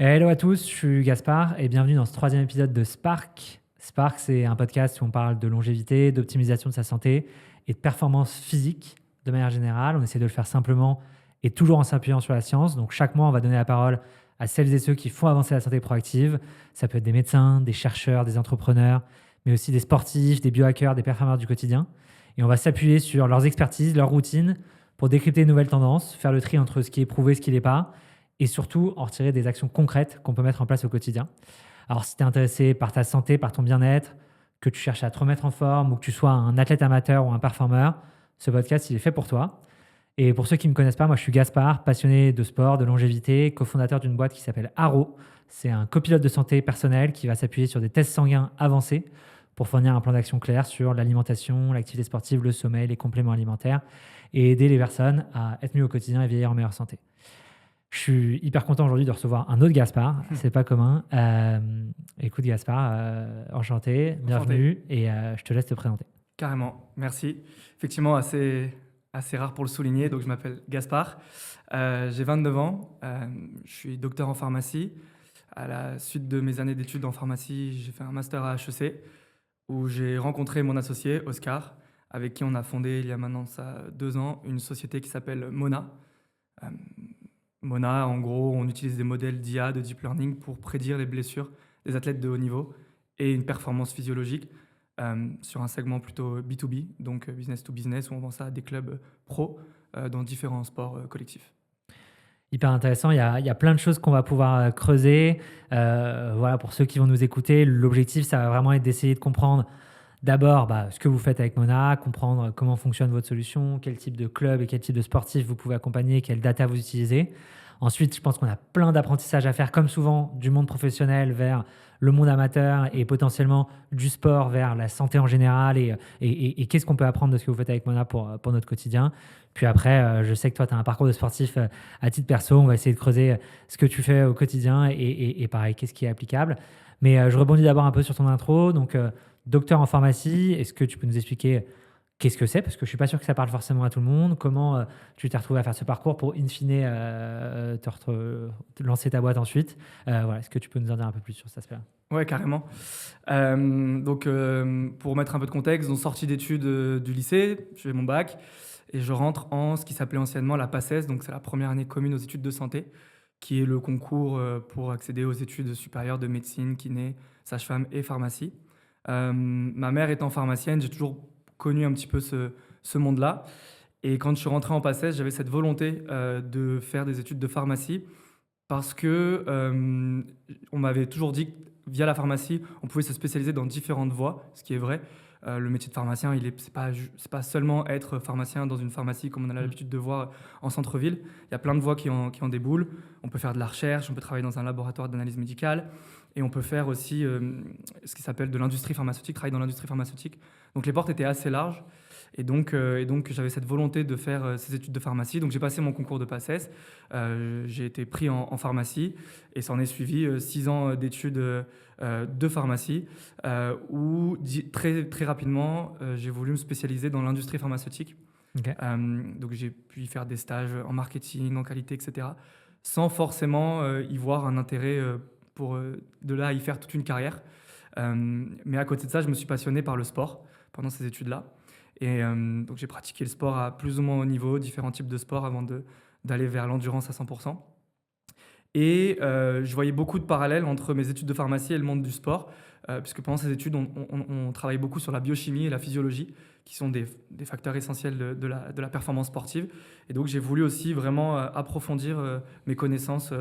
Hello à tous, je suis Gaspard et bienvenue dans ce troisième épisode de Spark. Spark, c'est un podcast où on parle de longévité, d'optimisation de sa santé et de performance physique de manière générale. On essaie de le faire simplement et toujours en s'appuyant sur la science. Donc chaque mois, on va donner la parole à celles et ceux qui font avancer la santé proactive. Ça peut être des médecins, des chercheurs, des entrepreneurs, mais aussi des sportifs, des biohackers, des performeurs du quotidien. Et on va s'appuyer sur leurs expertises, leurs routines pour décrypter de nouvelles tendances, faire le tri entre ce qui est prouvé et ce qui l'est pas, et surtout en retirer des actions concrètes qu'on peut mettre en place au quotidien. Alors si tu es intéressé par ta santé, par ton bien-être, que tu cherches à te remettre en forme ou que tu sois un athlète amateur ou un performeur, ce podcast, il est fait pour toi. Et pour ceux qui ne me connaissent pas, moi je suis Gaspard, passionné de sport, de longévité, cofondateur d'une boîte qui s'appelle Haro. C'est un copilote de santé personnel qui va s'appuyer sur des tests sanguins avancés pour fournir un plan d'action clair sur l'alimentation, l'activité sportive, le sommeil, les compléments alimentaires et aider les personnes à être mieux au quotidien et vieillir en meilleure santé. Je suis hyper content aujourd'hui de recevoir un autre Gaspard, c'est pas commun. Écoute Gaspard, enchanté, bienvenue et je te laisse te présenter. Carrément, merci. Effectivement, assez rare pour le souligner, donc je m'appelle Gaspard, j'ai 29 ans, je suis docteur en pharmacie. À la suite de mes années d'études en pharmacie, j'ai fait un master à HEC où j'ai rencontré mon associé Oscar, avec qui on a fondé il y a maintenant ça 2 ans une société qui s'appelle Mona. Euh, Mona, en gros, on utilise des modèles d'IA, de deep learning pour prédire les blessures des athlètes de haut niveau et une performance physiologique sur un segment plutôt B2B, donc business to business, où on vend ça à des clubs pro dans différents sports collectifs. Hyper intéressant, il y a plein de choses qu'on va pouvoir creuser. Voilà, pour ceux qui vont nous écouter, l'objectif, ça va vraiment être d'essayer de comprendre d'abord ce que vous faites avec Mona, comprendre comment fonctionne votre solution, quel type de club et quel type de sportif vous pouvez accompagner, quelle data vous utilisez. Ensuite, je pense qu'on a plein d'apprentissages à faire, comme souvent, du monde professionnel vers le monde amateur et potentiellement du sport vers la santé en général et qu'est-ce qu'on peut apprendre de ce que vous faites avec Mona pour notre quotidien. Puis après, je sais que toi, tu as un parcours de sportif à titre perso. On va essayer de creuser ce que tu fais au quotidien et pareil, qu'est-ce qui est applicable. Mais je rebondis d'abord un peu sur ton intro. Donc, docteur en pharmacie, est-ce que tu peux nous expliquer qu'est-ce que c'est? Parce que je ne suis pas sûr que ça parle forcément à tout le monde. Comment tu t'es retrouvé à faire ce parcours pour, in fine, te lancer ta boîte ensuite? Voilà, est-ce que tu peux nous en dire un peu plus sur cet aspect-là? Ouais, carrément. Pour mettre un peu de contexte, donc sortie d'études du lycée, je fais mon bac et je rentre en ce qui s'appelait anciennement la PACES, donc c'est la première année commune aux études de santé, qui est le concours pour accéder aux études supérieures de médecine, kiné, sage-femme et pharmacie. Ma mère étant pharmacienne, j'ai toujours connu un petit peu ce monde-là. Et quand je suis rentré en PACES, j'avais cette volonté de faire des études de pharmacie parce que on m'avait toujours dit que via la pharmacie, on pouvait se spécialiser dans différentes voies, ce qui est vrai. Le métier de pharmacien, c'est pas seulement être pharmacien dans une pharmacie comme on a l'habitude de voir en centre-ville. Il y a plein de voies qui en déboulent. On peut faire de la recherche, on peut travailler dans un laboratoire d'analyse médicale et on peut faire aussi ce qui s'appelle de l'industrie pharmaceutique, travailler dans l'industrie pharmaceutique. Donc les portes étaient assez larges. Et donc j'avais cette volonté de faire ces études de pharmacie. Donc j'ai passé mon concours de PACES, j'ai été pris en pharmacie et s'en est suivi 6 ans d'études de pharmacie où très, très rapidement j'ai voulu me spécialiser dans l'industrie pharmaceutique. Ok. Donc j'ai pu y faire des stages en marketing, en qualité, etc. sans forcément y voir un intérêt pour de là y faire toute une carrière. Mais à côté de ça, je me suis passionné par le sport pendant ces études-là. Et donc j'ai pratiqué le sport à plus ou moins haut niveau, différents types de sports avant d'aller vers l'endurance à 100%. Et je voyais beaucoup de parallèles entre mes études de pharmacie et le monde du sport, puisque pendant ces études, on travaille beaucoup sur la biochimie et la physiologie, qui sont des facteurs essentiels de la performance sportive. Et donc j'ai voulu aussi vraiment approfondir mes connaissances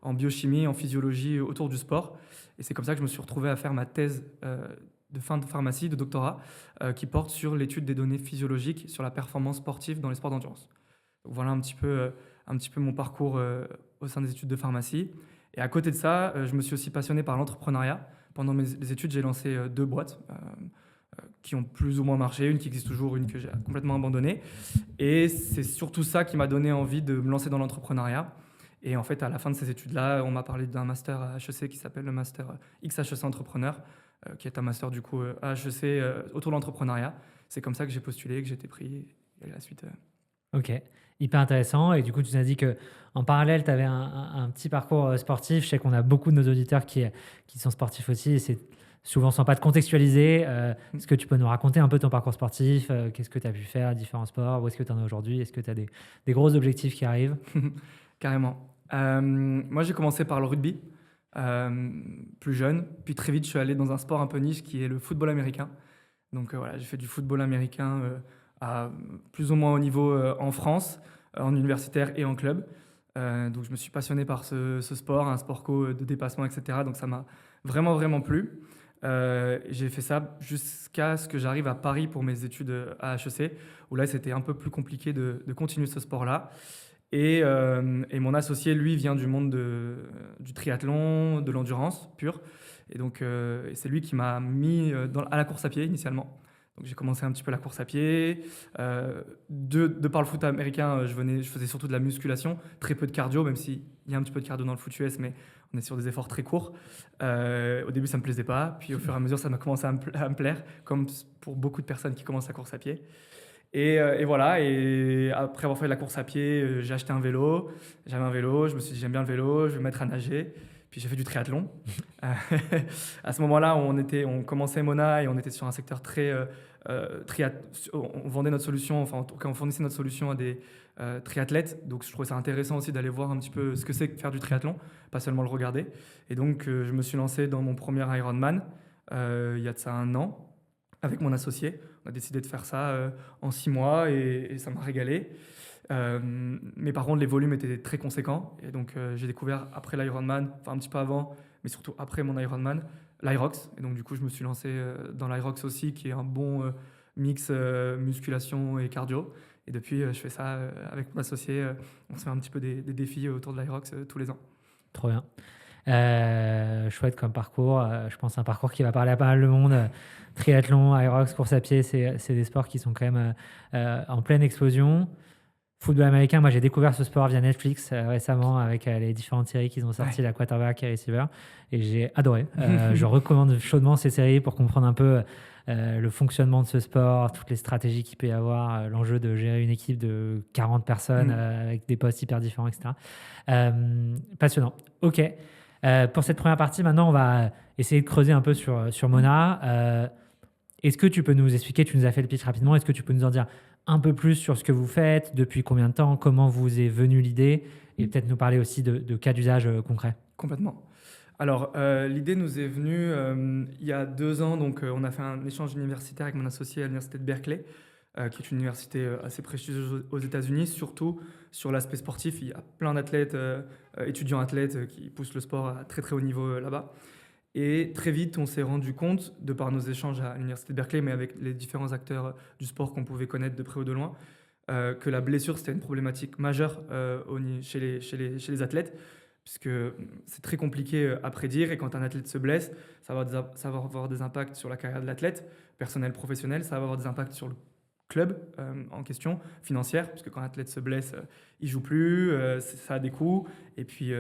en biochimie, en physiologie autour du sport. Et c'est comme ça que je me suis retrouvé à faire ma thèse de fin de pharmacie, de doctorat, qui porte sur l'étude des données physiologiques sur la performance sportive dans les sports d'endurance. Donc voilà un petit peu mon parcours au sein des études de pharmacie. Et à côté de ça, je me suis aussi passionné par l'entrepreneuriat. Pendant mes études, j'ai lancé 2 boîtes qui ont plus ou moins marché, une qui existe toujours, une que j'ai complètement abandonnée. Et c'est surtout ça qui m'a donné envie de me lancer dans l'entrepreneuriat. Et en fait, à la fin de ces études-là, on m'a parlé d'un master à HEC qui s'appelle le master XHEC Entrepreneur, qui est un master du coup à HEC autour de l'entrepreneuriat. C'est comme ça que j'ai postulé, que j'ai été pris et la suite. Ok, hyper intéressant. Et du coup, tu nous as dit que en parallèle, tu avais un petit parcours sportif. Je sais qu'on a beaucoup de nos auditeurs qui sont sportifs aussi. Et c'est souvent sympa de contextualiser. Est-ce que tu peux nous raconter un peu ton parcours sportif? Qu'est-ce que tu as pu faire à différents sports? Où est-ce que tu en es aujourd'hui? Est-ce que tu as des gros objectifs qui arrivent? Carrément. Moi, j'ai commencé par le rugby, plus jeune. Puis très vite, je suis allé dans un sport un peu niche qui est le football américain. Donc voilà, j'ai fait du football américain à plus ou moins haut niveau en France, en universitaire et en club. Donc je me suis passionné par ce sport, un sport co de dépassement, etc. Donc ça m'a vraiment, vraiment plu. J'ai fait ça jusqu'à ce que j'arrive à Paris pour mes études à HEC, où là c'était un peu plus compliqué de continuer ce sport-là. Et mon associé, lui, vient du monde du triathlon, de l'endurance pure. Et donc, c'est lui qui m'a mis à la course à pied initialement. Donc, j'ai commencé un petit peu la course à pied. De par le foot américain, je faisais surtout de la musculation, très peu de cardio, même s'il y a un petit peu de cardio dans le foot US, mais on est sur des efforts très courts. Au début, ça ne me plaisait pas. Puis, au fur et à mesure, ça m'a commencé à me plaire, comme pour beaucoup de personnes qui commencent la course à pied. Et voilà, et après avoir fait de la course à pied, j'ai acheté un vélo. J'avais un vélo, je me suis dit j'aime bien le vélo, je vais me mettre à nager. Puis j'ai fait du triathlon. Euh, à ce moment-là, on commençait Mona et on était sur un secteur très on vendait notre solution, enfin en tout cas on fournissait notre solution à des triathlètes. Donc je trouvais ça intéressant aussi d'aller voir un petit peu ce que c'est que faire du triathlon, pas seulement le regarder. Et donc je me suis lancé dans mon premier Ironman il y a de ça 1 an avec mon associé. On a décidé de faire ça en 6 mois et ça m'a régalé. Mais par contre, les volumes étaient très conséquents. Et donc, j'ai découvert après l'Ironman, enfin un petit peu avant, mais surtout après mon Ironman, l'Irox. Et donc, du coup, je me suis lancé dans l'Irox aussi, qui est un bon mix musculation et cardio. Et depuis, je fais ça avec mon associé. On se fait un petit peu des défis autour de l'Irox tous les ans. Trop bien. Chouette comme parcours. Je pense un parcours qui va parler à pas mal de monde. Triathlon, Aerox, course à pied, c'est des sports qui sont quand même en pleine explosion. Football américain, moi j'ai découvert ce sport via Netflix récemment avec les différentes séries qu'ils ont sorties, Ouais. la quarterback et receiver, et j'ai adoré. Je recommande chaudement ces séries pour comprendre un peu le fonctionnement de ce sport, toutes les stratégies qu'il peut y avoir, l'enjeu de gérer une équipe de 40 personnes Mm. avec des postes hyper différents, etc. Passionnant. Ok. Pour cette première partie, maintenant, on va essayer de creuser un peu sur Mona. Est-ce que tu peux nous expliquer, tu nous as fait le pitch rapidement, est-ce que tu peux nous en dire un peu plus sur ce que vous faites, depuis combien de temps, comment vous est venue l'idée, et peut-être nous parler aussi de cas d'usage concrets? Complètement. Alors, l'idée nous est venue il y a 2 ans. Donc, on a fait un échange universitaire avec mon associé à l'université de Berkeley, qui est une université assez prestigieuse aux États-Unis, surtout sur l'aspect sportif. Il y a plein d'athlètes, étudiants athlètes, qui poussent le sport à très très haut niveau là-bas. Et très vite, on s'est rendu compte, de par nos échanges à l'université de Berkeley, mais avec les différents acteurs du sport qu'on pouvait connaître de près ou de loin, que la blessure, c'était une problématique majeure chez les athlètes, puisque c'est très compliqué à prédire. Et quand un athlète se blesse, ça va avoir des impacts sur la carrière de l'athlète, personnel, professionnel. Ça va avoir des impacts sur le club en question, financière, puisque quand un athlète se blesse, il joue plus, ça a des coûts. Et puis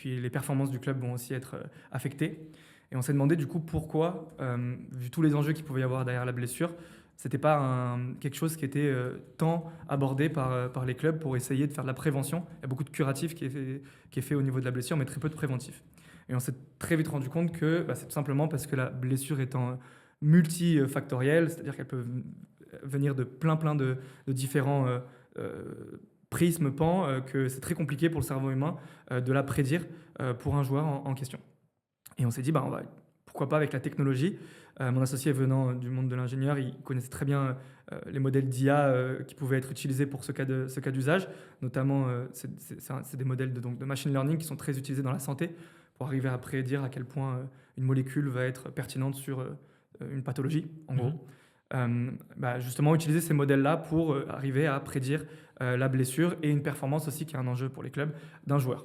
les performances du club vont aussi être affectées. Et on s'est demandé du coup pourquoi, vu tous les enjeux qu'il pouvait y avoir derrière la blessure, c'était pas quelque chose qui était tant abordé par les clubs pour essayer de faire de la prévention. Il y a beaucoup de curatif qui est fait au niveau de la blessure, mais très peu de préventif. Et on s'est très vite rendu compte que c'est tout simplement parce que la blessure étant multifactorielle, c'est-à-dire qu'elle peut venir de plein de différents prismes, pans, que c'est très compliqué pour le cerveau humain de la prédire pour un joueur en question. Et on s'est dit, pourquoi pas avec la technologie. Mon associé venant du monde de l'ingénieur, il connaissait très bien les modèles d'IA qui pouvaient être utilisés pour ce cas d'usage. Notamment, c'est des modèles de machine learning qui sont très utilisés dans la santé pour arriver à prédire à quel point une molécule va être pertinente sur une pathologie, en gros. Justement, utiliser ces modèles-là pour arriver à prédire la blessure et une performance aussi, qui est un enjeu pour les clubs, d'un joueur.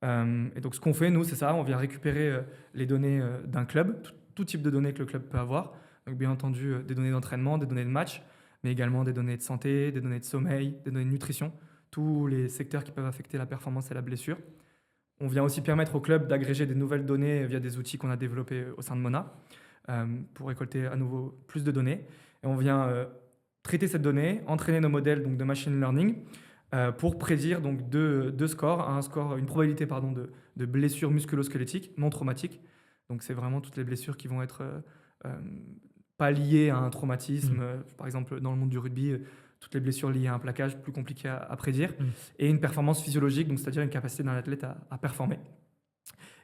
Et donc, ce qu'on fait, nous, c'est ça. On vient récupérer les données d'un club, tout type de données que le club peut avoir. Donc, bien entendu, des données d'entraînement, des données de match, mais également des données de santé, des données de sommeil, des données de nutrition, tous les secteurs qui peuvent affecter la performance et la blessure. On vient aussi permettre au club d'agréger des nouvelles données via des outils qu'on a développés au sein de Mona pour récolter à nouveau plus de données. Et on vient traiter cette donnée, entraîner nos modèles donc, de machine learning pour prédire donc, deux scores, une probabilité de blessures musculo-squelettiques non traumatiques. Donc c'est vraiment toutes les blessures qui vont être pas liées à un traumatisme. Par exemple, dans le monde du rugby, toutes les blessures liées à un plaquage, plus compliquées à prédire. Et une performance physiologique, donc c'est-à-dire une capacité d'un athlète à performer.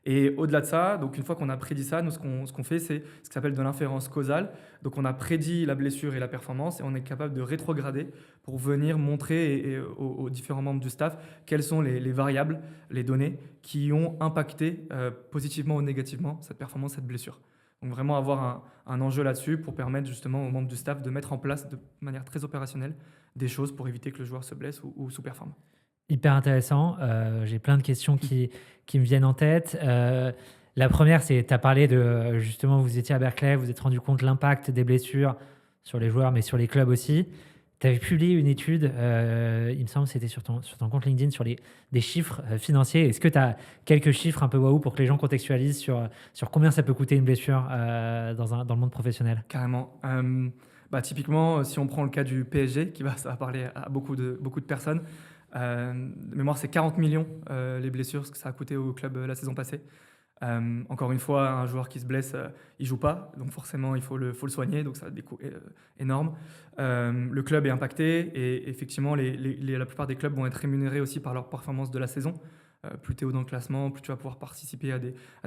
Et au-delà de ça, donc une fois qu'on a prédit ça, nous, ce qu'on fait, c'est ce qui s'appelle de l'inférence causale. Donc, on a prédit la blessure et la performance et on est capable de rétrograder pour venir montrer aux différents membres du staff quelles sont les variables, les données qui ont impacté positivement ou négativement cette performance, cette blessure. Donc, vraiment avoir un enjeu là-dessus pour permettre justement aux membres du staff de mettre en place de manière très opérationnelle des choses pour éviter que le joueur se blesse ou sous-performe. Hyper intéressant. J'ai plein de questions qui me viennent en tête. La première, c'est, tu as parlé de, justement, vous étiez à Berkeley, vous vous êtes rendu compte de l'impact des blessures sur les joueurs, mais sur les clubs aussi. Tu avais publié une étude, il me semble que c'était sur ton compte LinkedIn, sur des chiffres financiers. Est-ce que tu as quelques chiffres un peu waouh pour que les gens contextualisent sur combien ça peut coûter une blessure dans le monde professionnel? Carrément. Typiquement, si on prend le cas du PSG, ça va parler à beaucoup de personnes, de mémoire, c'est 40 millions les blessures, ce que ça a coûté au club la saison passée. Encore une fois, un joueur qui se blesse, il ne joue pas, donc forcément il faut le soigner, donc ça a des coûts énormes. Le club est impacté et effectivement la plupart des clubs vont être rémunérés aussi par leur performance de la saison. Plus tu es haut dans le classement, plus tu vas pouvoir participer à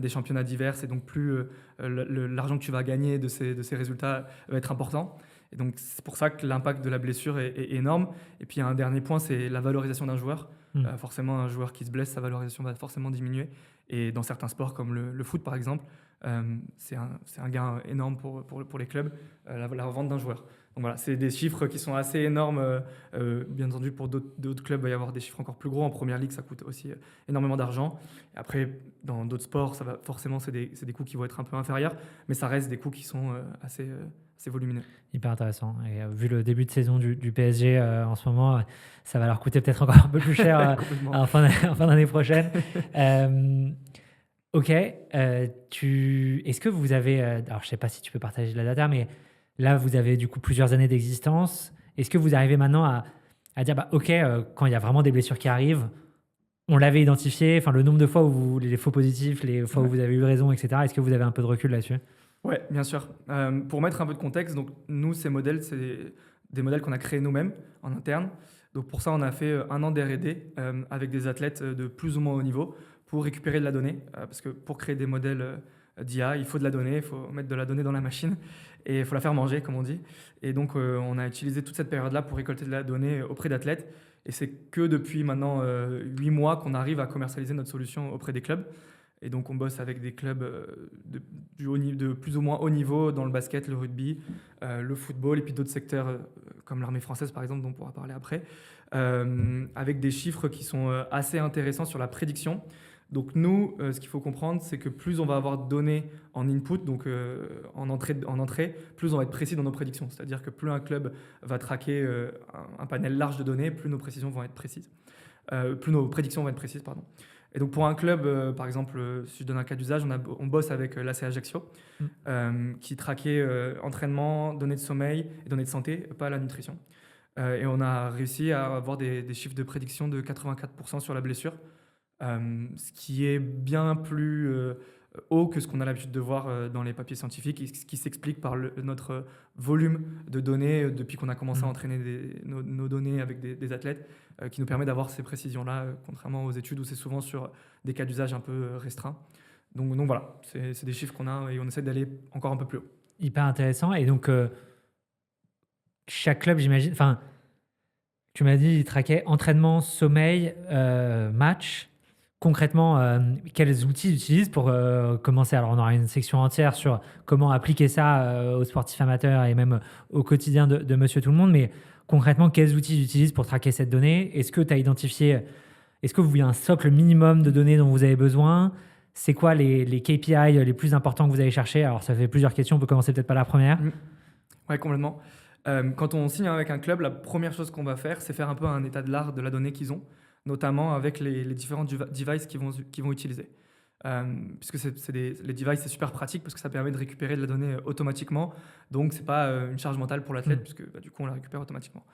des championnats divers et donc plus l'argent que tu vas gagner de ces résultats va être important. Et donc c'est pour ça que l'impact de la blessure est énorme. Et puis un dernier point, c'est la valorisation d'un joueur. Forcément, un joueur qui se blesse, sa valorisation va forcément diminuer. Et dans certains sports comme le foot par exemple, c'est un gain énorme pour les clubs, la revente d'un joueur. Donc voilà, c'est des chiffres qui sont assez énormes. Bien entendu, pour d'autres clubs, il va y avoir des chiffres encore plus gros. En première ligue, ça coûte aussi énormément d'argent. Et après, dans d'autres sports, forcément, c'est des coûts qui vont être un peu inférieurs, mais ça reste des coûts qui sont assez volumineux. Hyper intéressant. Et vu le début de saison du PSG en ce moment, ça va leur coûter peut-être encore un peu plus cher en fin d'année prochaine. Ok. Est-ce que vous avez... alors, je ne sais pas si tu peux partager la data, mais là, vous avez du coup plusieurs années d'existence. Est-ce que vous arrivez maintenant à dire, ok, quand il y a vraiment des blessures qui arrivent, on l'avait identifié, enfin, le nombre de fois où les faux positifs, les fois où vous avez eu raison, etc. Est-ce que vous avez un peu de recul là-dessus? Oui, bien sûr. Pour mettre un peu de contexte, donc nous, ces modèles, c'est des modèles qu'on a créés nous-mêmes en interne. Donc pour ça, on a fait un an d'R&D avec des athlètes de plus ou moins haut niveau pour récupérer de la donnée. Parce que pour créer des modèles d'IA, il faut de la donnée, il faut mettre de la donnée dans la machine et il faut la faire manger, comme on dit. Et donc, on a utilisé toute cette période-là pour récolter de la donnée auprès d'athlètes. Et c'est que depuis maintenant 8 mois qu'on arrive à commercialiser notre solution auprès des clubs. Et donc, on bosse avec des clubs de plus ou moins haut niveau dans le basket, le rugby, le football et puis d'autres secteurs comme l'armée française, par exemple, dont on pourra parler après, avec des chiffres qui sont assez intéressants sur la prédiction. Donc, nous, ce qu'il faut comprendre, c'est que plus on va avoir de données en input, donc en entrée, plus on va être précis dans nos prédictions. C'est-à-dire que plus un club va traquer un panel large de données, plus nos précisions vont être précises. Plus nos prédictions vont être précises, pardon. Et donc pour un club, par exemple, si je donne un cas d'usage, on bosse avec l'AC Ajaccio, qui traquait entraînement, données de sommeil et données de santé, pas la nutrition. Et on a réussi à avoir des chiffres de prédiction de 84% sur la blessure, ce qui est bien plus haut que ce qu'on a l'habitude de voir dans les papiers scientifiques, ce qui s'explique par notre volume de données depuis qu'on a commencé à entraîner nos données avec des athlètes, qui nous permet d'avoir ces précisions-là, contrairement aux études où c'est souvent sur des cas d'usage un peu restreints. Donc voilà, c'est des chiffres qu'on a et on essaie d'aller encore un peu plus haut. Hyper intéressant. Et donc, chaque club, j'imagine... Enfin, tu m'as dit, il traquait entraînement, sommeil, match. Concrètement, quels outils ils utilisent pour commencer? Alors, on aura une section entière sur comment appliquer ça aux sportifs amateurs et même au quotidien de Monsieur Tout-le-Monde. Mais concrètement, quels outils ils utilisent pour traquer cette donnée? Est-ce que tu as identifié... Est-ce que vous voulez un socle minimum de données dont vous avez besoin? C'est quoi les KPI les plus importants que vous allez chercher? Alors, ça fait plusieurs questions. On peut commencer peut-être par la première. Oui, complètement. Quand on signe avec un club, la première chose qu'on va faire, c'est faire un peu un état de l'art de la donnée qu'ils ont, notamment avec les différents devices qu'ils vont utiliser. puisque les devices, c'est super pratique parce que ça permet de récupérer de la donnée automatiquement. Donc, ce n'est pas une charge mentale pour l'athlète, puisque du coup, on la récupère automatiquement.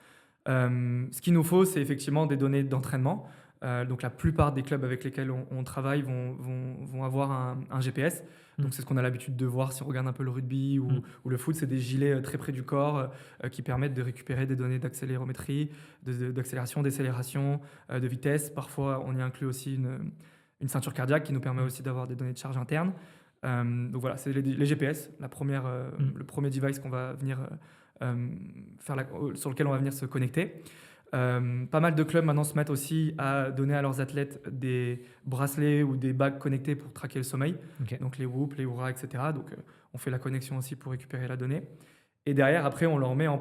Ce qu'il nous faut, c'est effectivement des données d'entraînement. Donc, la plupart des clubs avec lesquels on travaille vont avoir un GPS. Donc, c'est ce qu'on a l'habitude de voir si on regarde un peu le rugby ou le foot. C'est des gilets très près du corps qui permettent de récupérer des données d'accélérométrie, d'accélération, décélération, de vitesse. Parfois, on y inclut aussi une ceinture cardiaque qui nous permet aussi d'avoir des données de charge interne. Donc voilà, c'est les GPS, le premier device qu'on va venir sur lequel on va venir se connecter. Pas mal de clubs maintenant se mettent aussi à donner à leurs athlètes des bracelets ou des bagues connectés pour traquer le sommeil. Okay. Donc les Whoop, les Oura, etc. Donc on fait la connexion aussi pour récupérer la donnée. Et derrière, après, on leur met en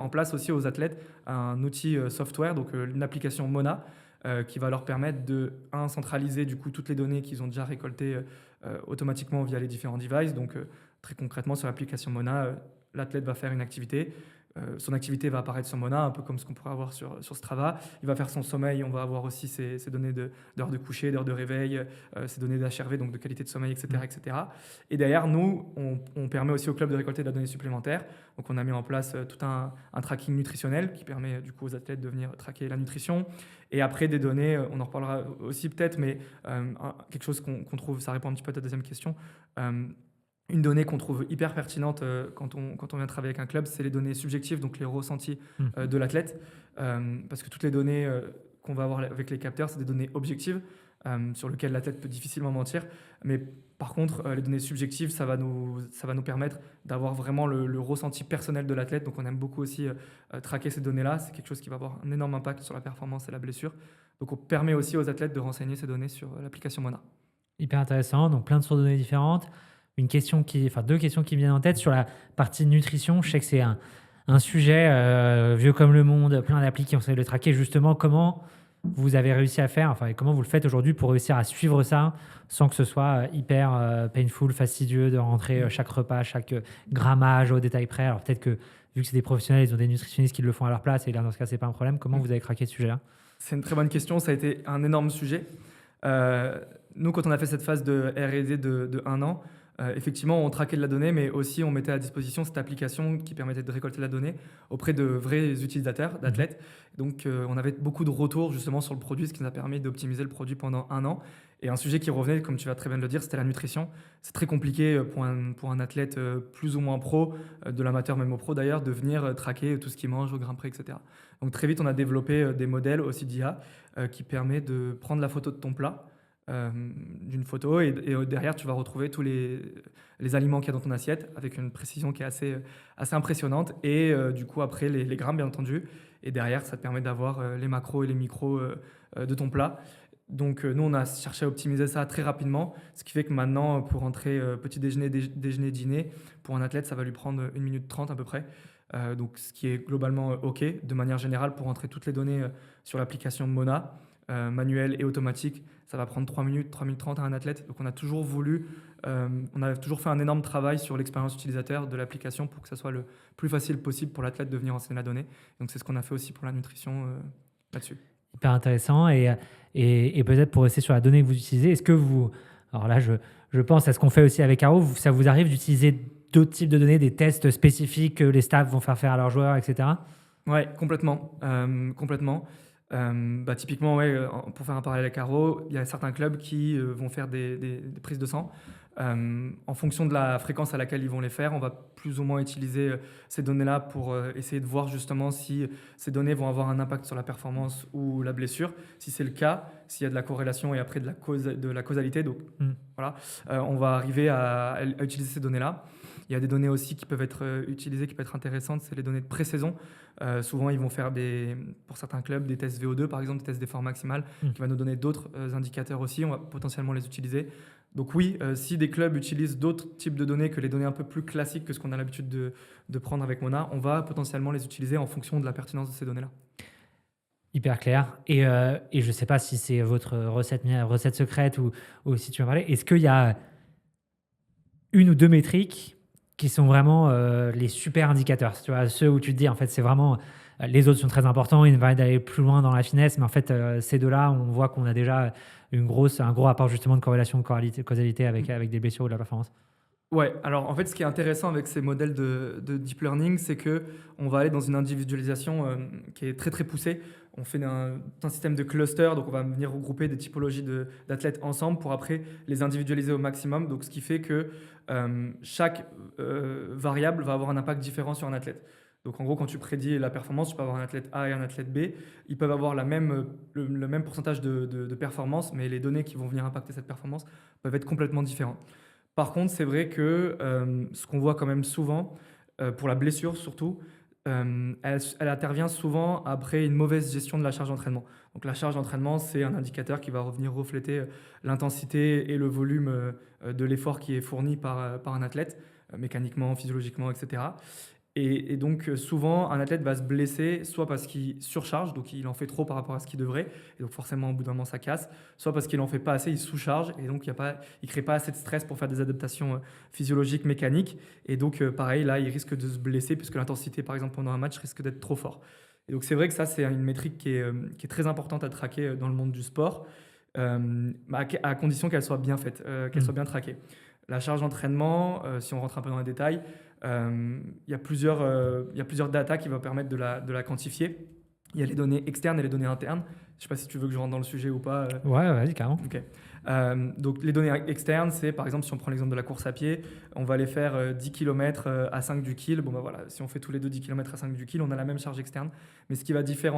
place aussi aux athlètes un outil software, donc une application Mona, qui va leur permettre de centraliser du coup toutes les données qu'ils ont déjà récoltées automatiquement via les différents devices. Donc très concrètement, sur l'application Mona, l'athlète va faire une activité. Son activité va apparaître sur Mona, un peu comme ce qu'on pourrait avoir sur Strava. Il va faire son sommeil, on va avoir aussi ses données d'heures de coucher, d'heures de réveil, ses données d'HRV, donc de qualité de sommeil, etc. etc. Et derrière, nous, on permet aussi au club de récolter de la donnée supplémentaire. Donc on a mis en place tout un tracking nutritionnel qui permet du coup aux athlètes de venir traquer la nutrition. Et après, des données, on en reparlera aussi peut-être, mais quelque chose qu'on trouve, ça répond un petit peu à ta deuxième question, une donnée qu'on trouve hyper pertinente quand on vient travailler avec un club, c'est les données subjectives, donc les ressentis de l'athlète. Parce que toutes les données qu'on va avoir avec les capteurs, c'est des données objectives sur lesquelles l'athlète peut difficilement mentir. Mais par contre, les données subjectives, ça va nous permettre d'avoir vraiment le ressenti personnel de l'athlète. Donc on aime beaucoup aussi traquer ces données-là. C'est quelque chose qui va avoir un énorme impact sur la performance et la blessure. Donc on permet aussi aux athlètes de renseigner ces données sur l'application Mona. Hyper intéressant, donc plein de sources de données différentes. Deux questions qui me viennent en tête sur la partie nutrition. Je sais que c'est un sujet vieux comme le monde, plein d'applis qui ont essayé de le traquer. Justement, comment vous avez réussi à faire, et comment vous le faites aujourd'hui pour réussir à suivre ça sans que ce soit hyper painful, fastidieux de rentrer chaque repas, chaque grammage au détail près. Alors peut-être que vu que c'est des professionnels, ils ont des nutritionnistes qui le font à leur place et là dans ce cas c'est pas un problème. Comment vous avez craqué ce sujet-là? C'est une très bonne question, ça a été un énorme sujet. Nous, quand on a fait cette phase de R&D de 1 an, effectivement, on traquait de la donnée, mais aussi on mettait à disposition cette application qui permettait de récolter la donnée auprès de vrais utilisateurs, d'athlètes. Donc, on avait beaucoup de retours justement sur le produit, ce qui nous a permis d'optimiser le produit pendant 1 an. Et un sujet qui revenait, comme tu vas très bien le dire, c'était la nutrition. C'est très compliqué pour un athlète plus ou moins pro, de l'amateur même au pro d'ailleurs, de venir traquer tout ce qu'il mange au grain près, etc. Donc, très vite, on a développé des modèles aussi d'IA qui permet de prendre la photo de ton plat, d'une photo et derrière tu vas retrouver tous les aliments qu'il y a dans ton assiette avec une précision qui est assez impressionnante et du coup après les grammes bien entendu et derrière ça te permet d'avoir les macros et les micros de ton plat. Donc nous on a cherché à optimiser ça très rapidement, ce qui fait que maintenant pour rentrer petit déjeuner, dîner, pour un athlète ça va lui prendre 1 minute 30 à peu près. Donc ce qui est globalement OK de manière générale pour rentrer toutes les données sur l'application Mona. Manuel et automatique, ça va prendre 3 minutes 30 à un athlète. Donc on a toujours fait un énorme travail sur l'expérience utilisateur de l'application pour que ça soit le plus facile possible pour l'athlète de venir renseigner la donnée. Donc c'est ce qu'on a fait aussi pour la nutrition là-dessus. Hyper intéressant et peut-être pour rester sur la donnée que vous utilisez, est-ce que vous, alors là je pense à ce qu'on fait aussi avec Arrow, ça vous arrive d'utiliser d'autres types de données, des tests spécifiques que les staffs vont faire à leurs joueurs, etc. Ouais, complètement. Typiquement, pour faire un parallèle avec Arrow, il y a certains clubs qui vont faire des prises de sang. En fonction de la fréquence à laquelle ils vont les faire, on va plus ou moins utiliser ces données-là pour essayer de voir justement si ces données vont avoir un impact sur la performance ou la blessure. Si c'est le cas, s'il y a de la corrélation et après de la causalité, donc voilà, on va arriver à utiliser ces données-là. Il y a des données aussi qui peuvent être utilisées, qui peuvent être intéressantes, c'est les données de pré-saison. Souvent, ils vont faire pour certains clubs des tests VO2, par exemple, des tests d'effort maximal, qui va nous donner d'autres indicateurs aussi. On va potentiellement les utiliser. Donc oui, si des clubs utilisent d'autres types de données que les données un peu plus classiques que ce qu'on a l'habitude de prendre avec Mona, on va potentiellement les utiliser en fonction de la pertinence de ces données-là. Hyper clair. Et je ne sais pas si c'est votre recette secrète ou si tu veux en parler. Est-ce qu'il y a 1 ou 2 métriques qui sont vraiment les super indicateurs, tu vois, ceux où tu te dis en fait c'est vraiment Les autres sont très importants, il va d'aller plus loin dans la finesse, mais en fait, ces deux-là, on voit qu'on a déjà un gros rapport justement de corrélation, de causalité avec des blessures ou de la performance. Ouais, alors en fait, ce qui est intéressant avec ces modèles de deep learning, c'est que on va aller dans une individualisation qui est très très poussée. On fait un système de cluster, donc on va venir regrouper des typologies d'athlètes ensemble pour après les individualiser au maximum. Donc ce qui fait que chaque variable va avoir un impact différent sur un athlète. Donc en gros, quand tu prédis la performance, tu peux avoir un athlète A et un athlète B. Ils peuvent avoir le même pourcentage de performance, mais les données qui vont venir impacter cette performance peuvent être complètement différentes. Par contre, c'est vrai que ce qu'on voit quand même souvent, pour la blessure surtout, elle intervient souvent après une mauvaise gestion de la charge d'entraînement. Donc la charge d'entraînement, c'est un indicateur qui va revenir refléter l'intensité et le volume de l'effort qui est fourni par un athlète, mécaniquement, physiologiquement, etc. Et donc, souvent, un athlète va se blesser, soit parce qu'il surcharge, donc il en fait trop par rapport à ce qu'il devrait, et donc forcément, au bout d'un moment, ça casse, soit parce qu'il en fait pas assez, il sous-charge, et donc il ne crée pas assez de stress pour faire des adaptations physiologiques, mécaniques, et donc, pareil, là, il risque de se blesser, puisque l'intensité, par exemple, pendant un match, risque d'être trop fort. Et donc, c'est vrai que ça, c'est une métrique qui est très importante à traquer dans le monde du sport, à condition qu'elle soit bien faite, qu'elle soit bien traquée. La charge d'entraînement, si on rentre un peu dans les détails, il y a plusieurs data qui vont permettre de la quantifier. Il y a les données externes et les données internes. Je ne sais pas si tu veux que je rentre dans le sujet ou pas. Ouais, vas-y, carrément. Ok. Donc les données externes, c'est par exemple si on prend l'exemple de la course à pied, on va aller faire 10 km à 5 du kill. Bon, bah voilà, si on fait tous les deux 10 km à 5 du kill, on a la même charge externe. Mais ce qui va différer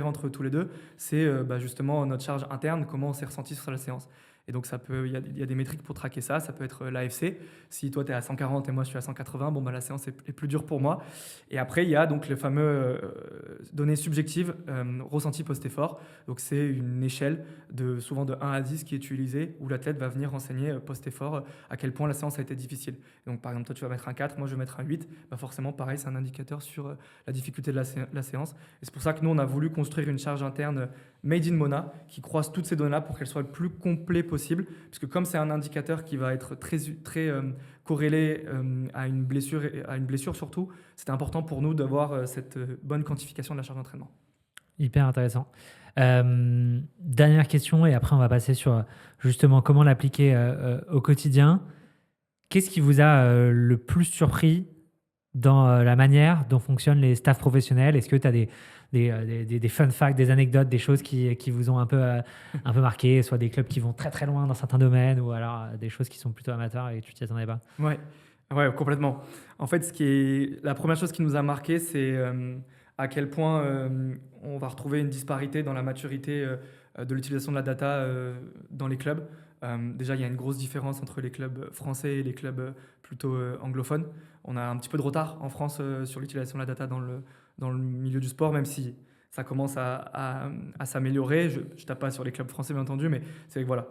entre tous les deux, c'est justement notre charge interne, comment on s'est ressenti sur la séance. Et donc, il y a des métriques pour traquer ça. Ça peut être l'AFC. Si toi, tu es à 140 et moi, je suis à 180, bon, bah, la séance est plus dure pour moi. Et après, il y a donc les fameux données subjectives ressenties post-effort. Donc, c'est une échelle souvent de 1 à 10 qui est utilisée où l'athlète va venir renseigner post-effort à quel point la séance a été difficile. Donc, par exemple, toi, tu vas mettre un 4, moi, je vais mettre un 8. Bah, forcément, pareil, c'est un indicateur sur la difficulté de la séance. Et c'est pour ça que nous, on a voulu construire une charge interne made in Mona qui croise toutes ces données-là pour qu'elles soient le plus complet possible, puisque comme c'est un indicateur qui va être très corrélé à une blessure surtout, c'était important pour nous d'avoir cette bonne quantification de la charge d'entraînement. Hyper intéressant. Dernière question, et après on va passer sur justement comment l'appliquer au quotidien. Qu'est-ce qui vous a le plus surpris dans la manière dont fonctionnent les staffs professionnels? Est-ce que tu as des fun facts, des anecdotes, des choses qui vous ont un peu marqué, soit des clubs qui vont très très loin dans certains domaines, ou alors des choses qui sont plutôt amateurs et tu t'y attendais pas? Ouais, complètement. En fait, la première chose qui nous a marqué, c'est à quel point on va retrouver une disparité dans la maturité de l'utilisation de la data dans les clubs. Déjà, il y a une grosse différence entre les clubs français et les clubs plutôt anglophones. On a un petit peu de retard en France sur l'utilisation de la data dans le milieu du sport, même si ça commence à s'améliorer. Je ne tape pas sur les clubs français, bien entendu, mais c'est que voilà,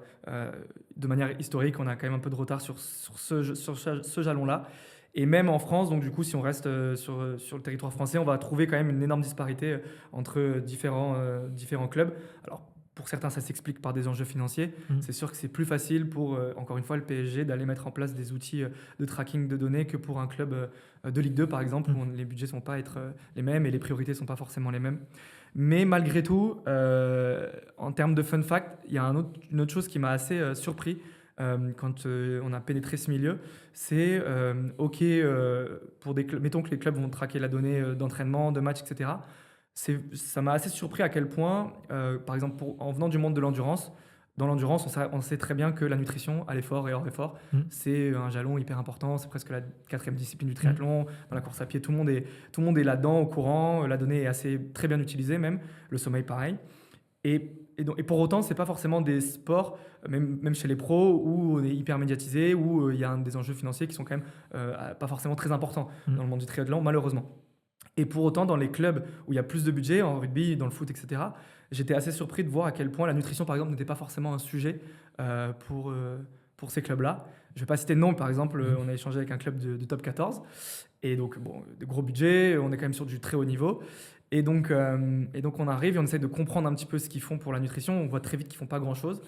de manière historique, on a quand même un peu de retard sur ce jalon-là. Et même en France, donc du coup, si on reste sur le territoire français, on va trouver quand même une énorme disparité entre différents clubs. Alors, pour certains, ça s'explique par des enjeux financiers. C'est sûr que c'est plus facile pour, encore une fois, le PSG d'aller mettre en place des outils de tracking de données que pour un club de Ligue 2, par exemple, où les budgets ne sont pas les mêmes et les priorités ne sont pas forcément les mêmes. Mais malgré tout, en termes de fun fact, il y a une autre chose qui m'a assez surpris quand on a pénétré ce milieu, c'est OK, mettons que les clubs vont traquer la donnée d'entraînement, de match, etc. Ça m'a assez surpris à quel point, par exemple, en venant du monde de l'endurance, dans l'endurance, on sait très bien que la nutrition, à l'effort et hors effort, c'est un jalon hyper important. C'est presque la 4e discipline du triathlon. Dans la course à pied, tout le monde est là-dedans, au courant. La donnée est très bien utilisée même. Le sommeil, pareil. Et pour autant, ce n'est pas forcément des sports, même chez les pros, où on est hyper médiatisé, où il y a des enjeux financiers qui sont quand même pas forcément très importants dans le monde du triathlon, malheureusement. Et pour autant, dans les clubs où il y a plus de budget, en rugby, dans le foot, etc., j'étais assez surpris de voir à quel point la nutrition, par exemple, n'était pas forcément un sujet pour ces clubs-là. Je ne vais pas citer de nom, par exemple, on a échangé avec un club de top 14. Et donc, bon, de gros budgets, on est quand même sur du très haut niveau. Et donc, on arrive et on essaie de comprendre un petit peu ce qu'ils font pour la nutrition. On voit très vite qu'ils ne font pas grand-chose.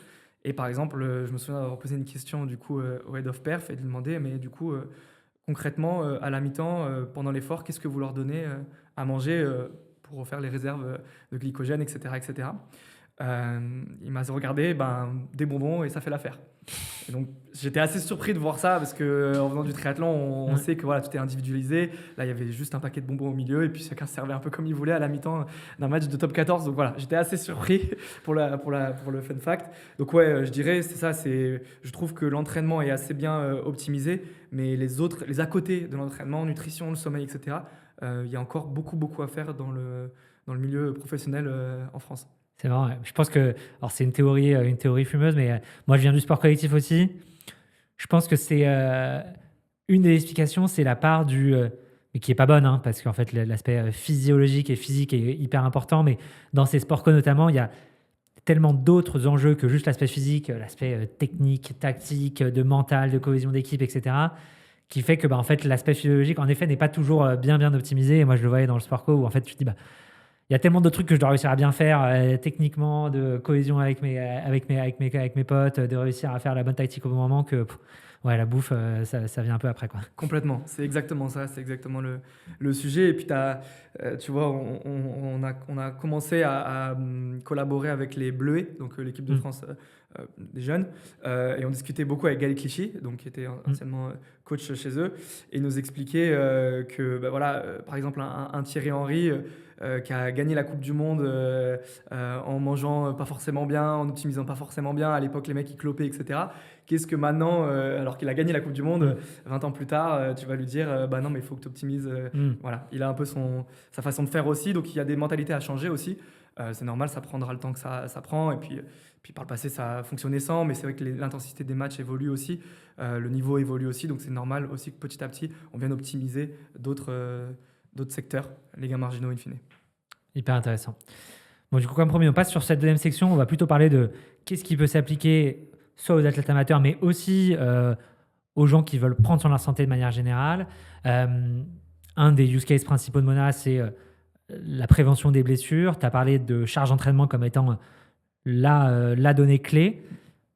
Et par exemple, je me souviens d'avoir posé une question du coup, au Head of Perf et de lui demander, mais du coup, concrètement, à la mi-temps, pendant l'effort, qu'est-ce que vous leur donnez à manger pour refaire les réserves de glycogène, etc. etc. Il m'a regardé, des bonbons et ça fait l'affaire. Et donc j'étais assez surpris de voir ça parce qu'en venant du triathlon, on sait que voilà, tout est individualisé. Là, il y avait juste un paquet de bonbons au milieu et puis chacun se servait un peu comme il voulait à la mi-temps d'un match de top 14. Donc voilà, j'étais assez surpris pour le fun fact. Donc ouais, je dirais, c'est ça. Je trouve que l'entraînement est assez bien optimisé, mais les à côté de l'entraînement, nutrition, le sommeil, etc., il y a encore beaucoup à faire dans le milieu professionnel en France. C'est marrant. Ouais. Je pense que, alors c'est une théorie fumeuse, mais moi je viens du sport collectif aussi. Je pense que c'est une des explications, c'est la part mais qui est pas bonne, hein, parce qu'en fait l'aspect physiologique et physique est hyper important, mais dans ces sports co notamment, il y a tellement d'autres enjeux que juste l'aspect physique, l'aspect technique, tactique, de mental, de cohésion d'équipe, etc., qui fait que en fait l'aspect physiologique en effet n'est pas toujours bien optimisé. Et moi je le voyais dans le sport co où en fait tu te dis il y a tellement de trucs que je dois réussir à bien faire techniquement, de cohésion avec mes potes, de réussir à faire la bonne tactique au bon moment que ouais, la bouffe, ça vient un peu après, quoi. Complètement, c'est exactement ça, c'est exactement le sujet. Et puis, tu vois, on a commencé à collaborer avec les Bleuets, donc l'équipe de France des jeunes, et on discutait beaucoup avec Gaël Clichy, donc, qui était anciennement coach chez eux, et il nous expliquait que, par exemple, un Thierry Henry qui a gagné la Coupe du Monde en mangeant pas forcément bien, en optimisant pas forcément bien. À l'époque, les mecs, ils clopaient, etc. Qu'est-ce que maintenant, alors qu'il a gagné la Coupe du Monde, 20 ans plus tard, tu vas lui dire non, mais il faut que tu optimises. Voilà, il a un peu sa façon de faire aussi, donc il y a des mentalités à changer aussi. C'est normal, ça prendra le temps que ça prend. Et puis par le passé, ça a fonctionné sans, mais c'est vrai que l'intensité des matchs évolue aussi, le niveau évolue aussi, donc c'est normal aussi que petit à petit, on vienne optimiser d'autres secteurs, les gains marginaux in fine. Hyper intéressant. Bon, du coup, comme promis, on passe sur cette deuxième section. On va plutôt parler de qu'est-ce qui peut s'appliquer soit aux athlètes amateurs, mais aussi aux gens qui veulent prendre soin de leur santé de manière générale. Un des use cases principaux de Mona, c'est la prévention des blessures. Tu as parlé de charge d'entraînement comme étant la donnée clé.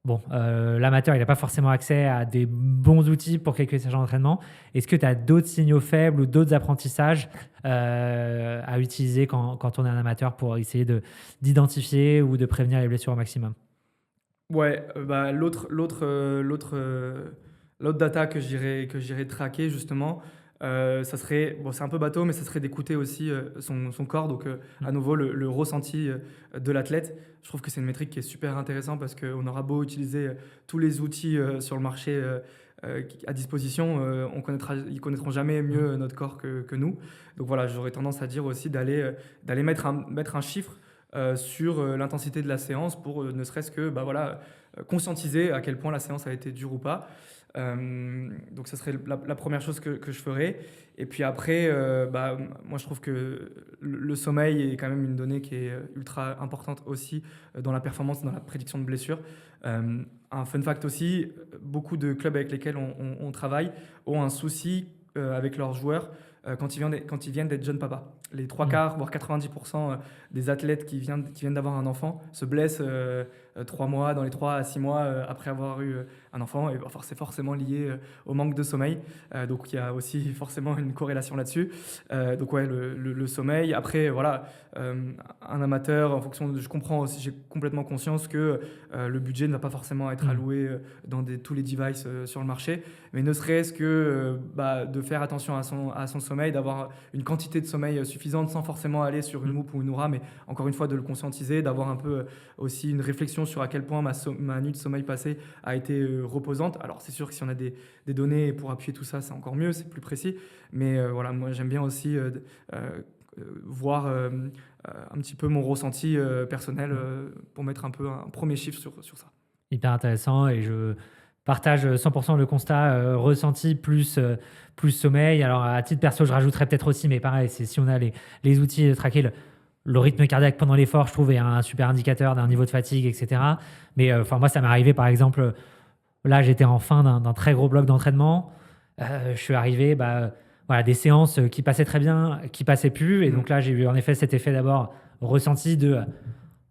Bon, l'amateur, il n'a pas forcément accès à des bons outils pour calculer sa charge d'entraînement. Est-ce que tu as d'autres signaux faibles ou d'autres apprentissages à utiliser quand on est un amateur pour essayer d'identifier ou de prévenir les blessures au maximum? Ouais, l'autre data que j'irais traquer justement, ça serait, bon, c'est un peu bateau, mais ça serait d'écouter aussi son corps, donc à nouveau le ressenti de l'athlète. Je trouve que c'est une métrique qui est super intéressante parce qu'on aura beau utiliser tous les outils sur le marché à disposition, ils connaîtront jamais mieux notre corps que nous. Donc voilà, j'aurais tendance à dire aussi d'aller mettre un chiffre sur l'intensité de la séance pour ne serait-ce que conscientiser à quel point la séance a été dure ou pas. Donc ça serait la première chose que je ferais. Et puis après, moi je trouve que le sommeil est quand même une donnée qui est ultra importante aussi dans la performance, dans la prédiction de blessures. Un fun fact aussi, beaucoup de clubs avec lesquels on travaille ont un souci avec leurs joueurs quand ils viennent d'être jeunes papas. Les 3/4, voire 90% des athlètes qui viennent d'avoir un enfant se blessent 3 mois, dans les 3 à 6 mois après avoir eu un enfant. Et c'est forcément lié au manque de sommeil. Donc il y a aussi forcément une corrélation là-dessus. Donc ouais, le sommeil. Après, voilà, un amateur, en fonction je comprends aussi, j'ai complètement conscience que le budget ne va pas forcément être alloué dans tous les devices sur le marché. Mais ne serait-ce que de faire attention à son sommeil, d'avoir une quantité de sommeil suffisante sans forcément aller sur une MOOP ou une Oura, mais encore une fois de le conscientiser, d'avoir un peu aussi une réflexion sur à quel point ma nuit de sommeil passée a été reposante. Alors c'est sûr que si on a des données pour appuyer tout ça, c'est encore mieux, c'est plus précis. Mais voilà, moi j'aime bien aussi voir un petit peu mon ressenti personnel pour mettre un peu un premier chiffre sur ça. Hyper intéressant, et je partage 100% le constat ressenti plus sommeil. Alors à titre perso, je rajouterais peut-être aussi, mais pareil, c'est si on a les outils de traquer le rythme cardiaque pendant l'effort, je trouve, est un super indicateur d'un niveau de fatigue, etc. Mais moi, ça m'est arrivé, par exemple, là, j'étais en fin d'un très gros bloc d'entraînement. Je suis arrivé, des séances qui passaient très bien, qui passaient plus. Et donc là, j'ai eu en effet cet effet d'abord ressenti de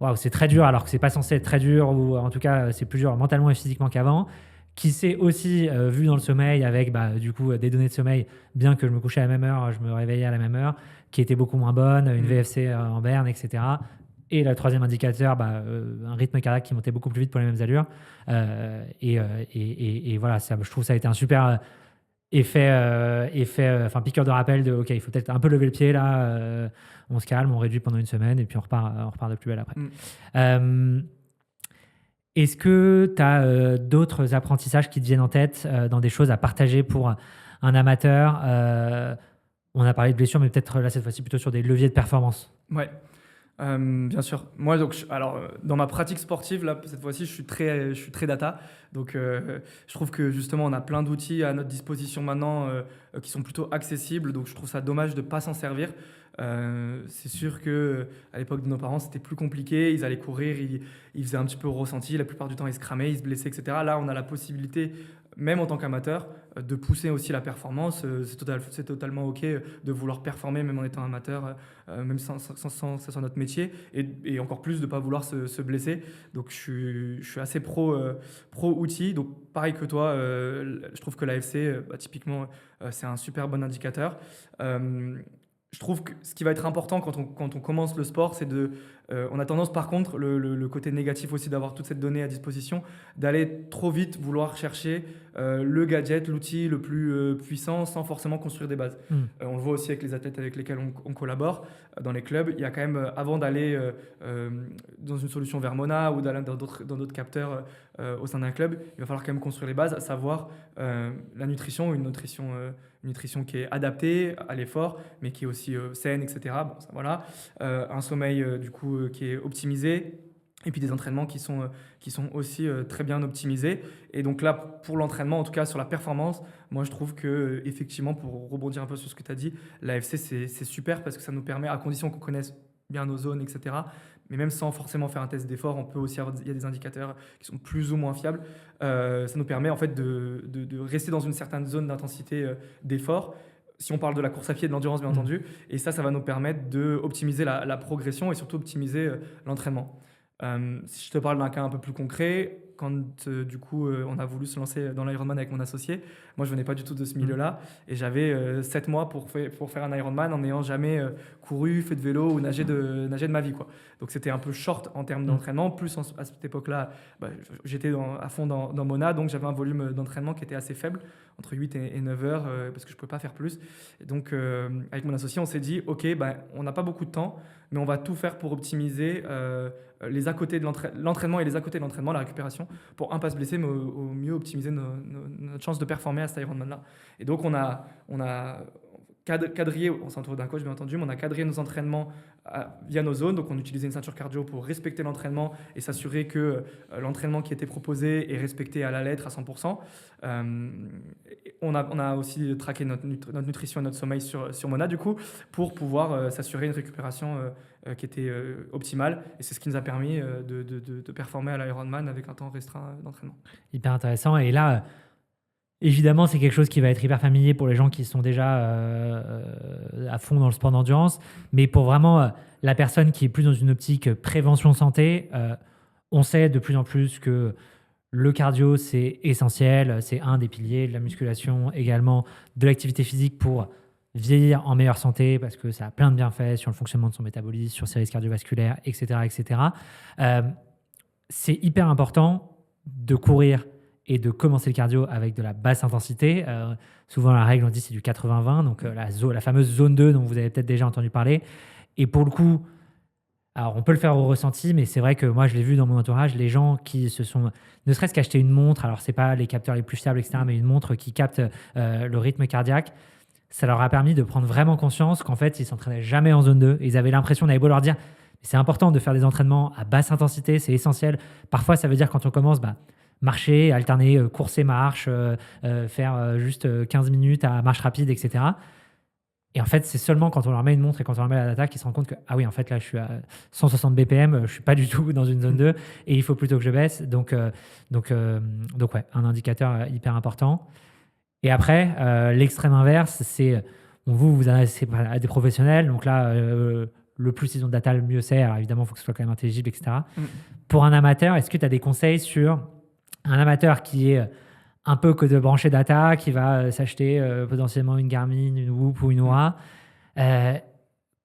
waouh, c'est très dur, alors que c'est pas censé être très dur, ou en tout cas, c'est plus dur mentalement et physiquement qu'avant. Qui s'est aussi vu dans le sommeil avec du coup des données de sommeil, bien que je me couchais à la même heure, je me réveillais à la même heure, qui était beaucoup moins bonne, une VFC en berne, etc. Et le troisième indicateur, un rythme cardiaque qui montait beaucoup plus vite pour les mêmes allures. Et voilà, je trouve que ça a été un super piqueur de rappel de OK, il faut peut-être un peu lever le pied là, on se calme, on réduit pendant une semaine et puis on repart de plus belle après. Est-ce que tu as d'autres apprentissages qui te viennent en tête dans des choses à partager pour un amateur on a parlé de blessures, mais peut-être là cette fois-ci plutôt sur des leviers de performance. Ouais. Bien sûr. Moi, donc, dans ma pratique sportive, là, cette fois-ci, je suis très data. Donc, je trouve que justement, on a plein d'outils à notre disposition maintenant qui sont plutôt accessibles. Donc, je trouve ça dommage de ne pas s'en servir. C'est sûr qu'à l'époque de nos parents, c'était plus compliqué. Ils allaient courir, ils faisaient un petit peu au ressenti. La plupart du temps, ils se cramaient, ils se blessaient, etc. Là, on a la possibilité, même en tant qu'amateur, de pousser aussi la performance. C'est totalement OK de vouloir performer, même en étant amateur, même sans que ce soit notre métier. Et encore plus de ne pas vouloir se blesser. Donc, je suis assez pro outil. Donc, pareil que toi, je trouve que l'AFC, typiquement, c'est un super bon indicateur. Je trouve que ce qui va être important quand on commence le sport, c'est on a tendance par contre, le côté négatif aussi d'avoir toute cette donnée à disposition, d'aller trop vite vouloir chercher le gadget, l'outil le plus puissant sans forcément construire des bases. On le voit aussi avec les athlètes avec lesquels on collabore dans les clubs. Il y a quand même, avant d'aller dans une solution Vermona ou d'aller dans d'autres capteurs au sein d'un club, il va falloir quand même construire les bases, à savoir la nutrition, une nutrition qui est adaptée à l'effort, mais qui est aussi saine, etc. Bon, ça, voilà. Un sommeil du coup qui est optimisé, et puis des entraînements qui sont aussi très bien optimisés. Et donc là, pour l'entraînement, en tout cas sur la performance, moi je trouve que effectivement, pour rebondir un peu sur ce que tu as dit, l'AFC c'est super parce que ça nous permet, à condition qu'on connaisse bien nos zones, etc., mais même sans forcément faire un test d'effort, on peut aussi il y a des indicateurs qui sont plus ou moins fiables. Ça nous permet en fait de rester dans une certaine zone d'intensité d'effort. Si on parle de la course à pied et de l'endurance, bien entendu, et ça va nous permettre d'optimiser la progression et surtout optimiser l'entraînement. Si je te parle d'un cas un peu plus concret, quand du coup on a voulu se lancer dans l'Ironman avec mon associé, moi je venais pas du tout de ce milieu-là et j'avais 7 mois pour faire un Ironman en n'ayant jamais couru, fait de vélo ou nagé de ma vie, quoi. Donc c'était un peu short en termes d'entraînement. Plus à cette époque-là, j'étais à fond dans Mona, donc j'avais un volume d'entraînement qui était assez faible, entre 8 et 9 heures, parce que je ne pouvais pas faire plus. Et donc avec mon associé, on s'est dit, ok, on n'a pas beaucoup de temps, mais on va tout faire pour optimiser les à côté de l'entraînement et les à côté de l'entraînement, la récupération, pour pas se blesser, mais au mieux optimiser notre chance de performer à cet Ironman-là. Et donc on a quadrillé, on s'est entouré d'un coach bien entendu, mais on a quadrillé nos entraînements via nos zones. Donc on utilisait une ceinture cardio pour respecter l'entraînement et s'assurer que l'entraînement qui était proposé est respecté à la lettre à 100%. On a aussi traqué notre nutrition et notre sommeil sur Mona du coup, pour pouvoir s'assurer une récupération qui était optimale, et c'est ce qui nous a permis de performer à l'Ironman avec un temps restreint d'entraînement. Hyper intéressant. Et là, évidemment, c'est quelque chose qui va être hyper familier pour les gens qui sont déjà à fond dans le sport d'endurance, mais pour vraiment la personne qui est plus dans une optique prévention santé, on sait de plus en plus que le cardio, c'est essentiel, c'est un des piliers de la musculation, également de l'activité physique pour vieillir en meilleure santé, parce que ça a plein de bienfaits sur le fonctionnement de son métabolisme, sur ses risques cardiovasculaires, etc. etc. C'est hyper important de courir et de commencer le cardio avec de la basse intensité. Souvent, la règle, on dit c'est du 80-20, donc la fameuse zone 2 dont vous avez peut-être déjà entendu parler. Et pour le coup, alors on peut le faire au ressenti, mais c'est vrai que moi, je l'ai vu dans mon entourage, les gens qui se sont, ne serait-ce qu'acheter une montre, alors c'est pas les capteurs les plus fiables, etc., mais une montre qui capte le rythme cardiaque, ça leur a permis de prendre vraiment conscience qu'en fait, ils s'entraînaient jamais en zone 2. Ils avaient l'impression, on avait beau leur dire, c'est important de faire des entraînements à basse intensité, c'est essentiel. Parfois, ça veut dire quand on commence, marcher, alterner course et marche, faire juste 15 minutes à marche rapide, etc. Et en fait, c'est seulement quand on leur met une montre et quand on leur met la data qu'ils se rendent compte que, ah oui, en fait, là, je suis à 160 BPM, je ne suis pas du tout dans une zone 2 et il faut plutôt que je baisse. Donc ouais, un indicateur hyper important. Et après, l'extrême inverse, c'est, vous adressez à des professionnels. Donc là, le plus ils ont de data, le mieux c'est. Alors évidemment, il faut que ce soit quand même intelligible, etc. Pour un amateur, est-ce que tu as des conseils sur un amateur qui est un peu que de brancher data, qui va s'acheter potentiellement une Garmin, une Whoop ou une Oura,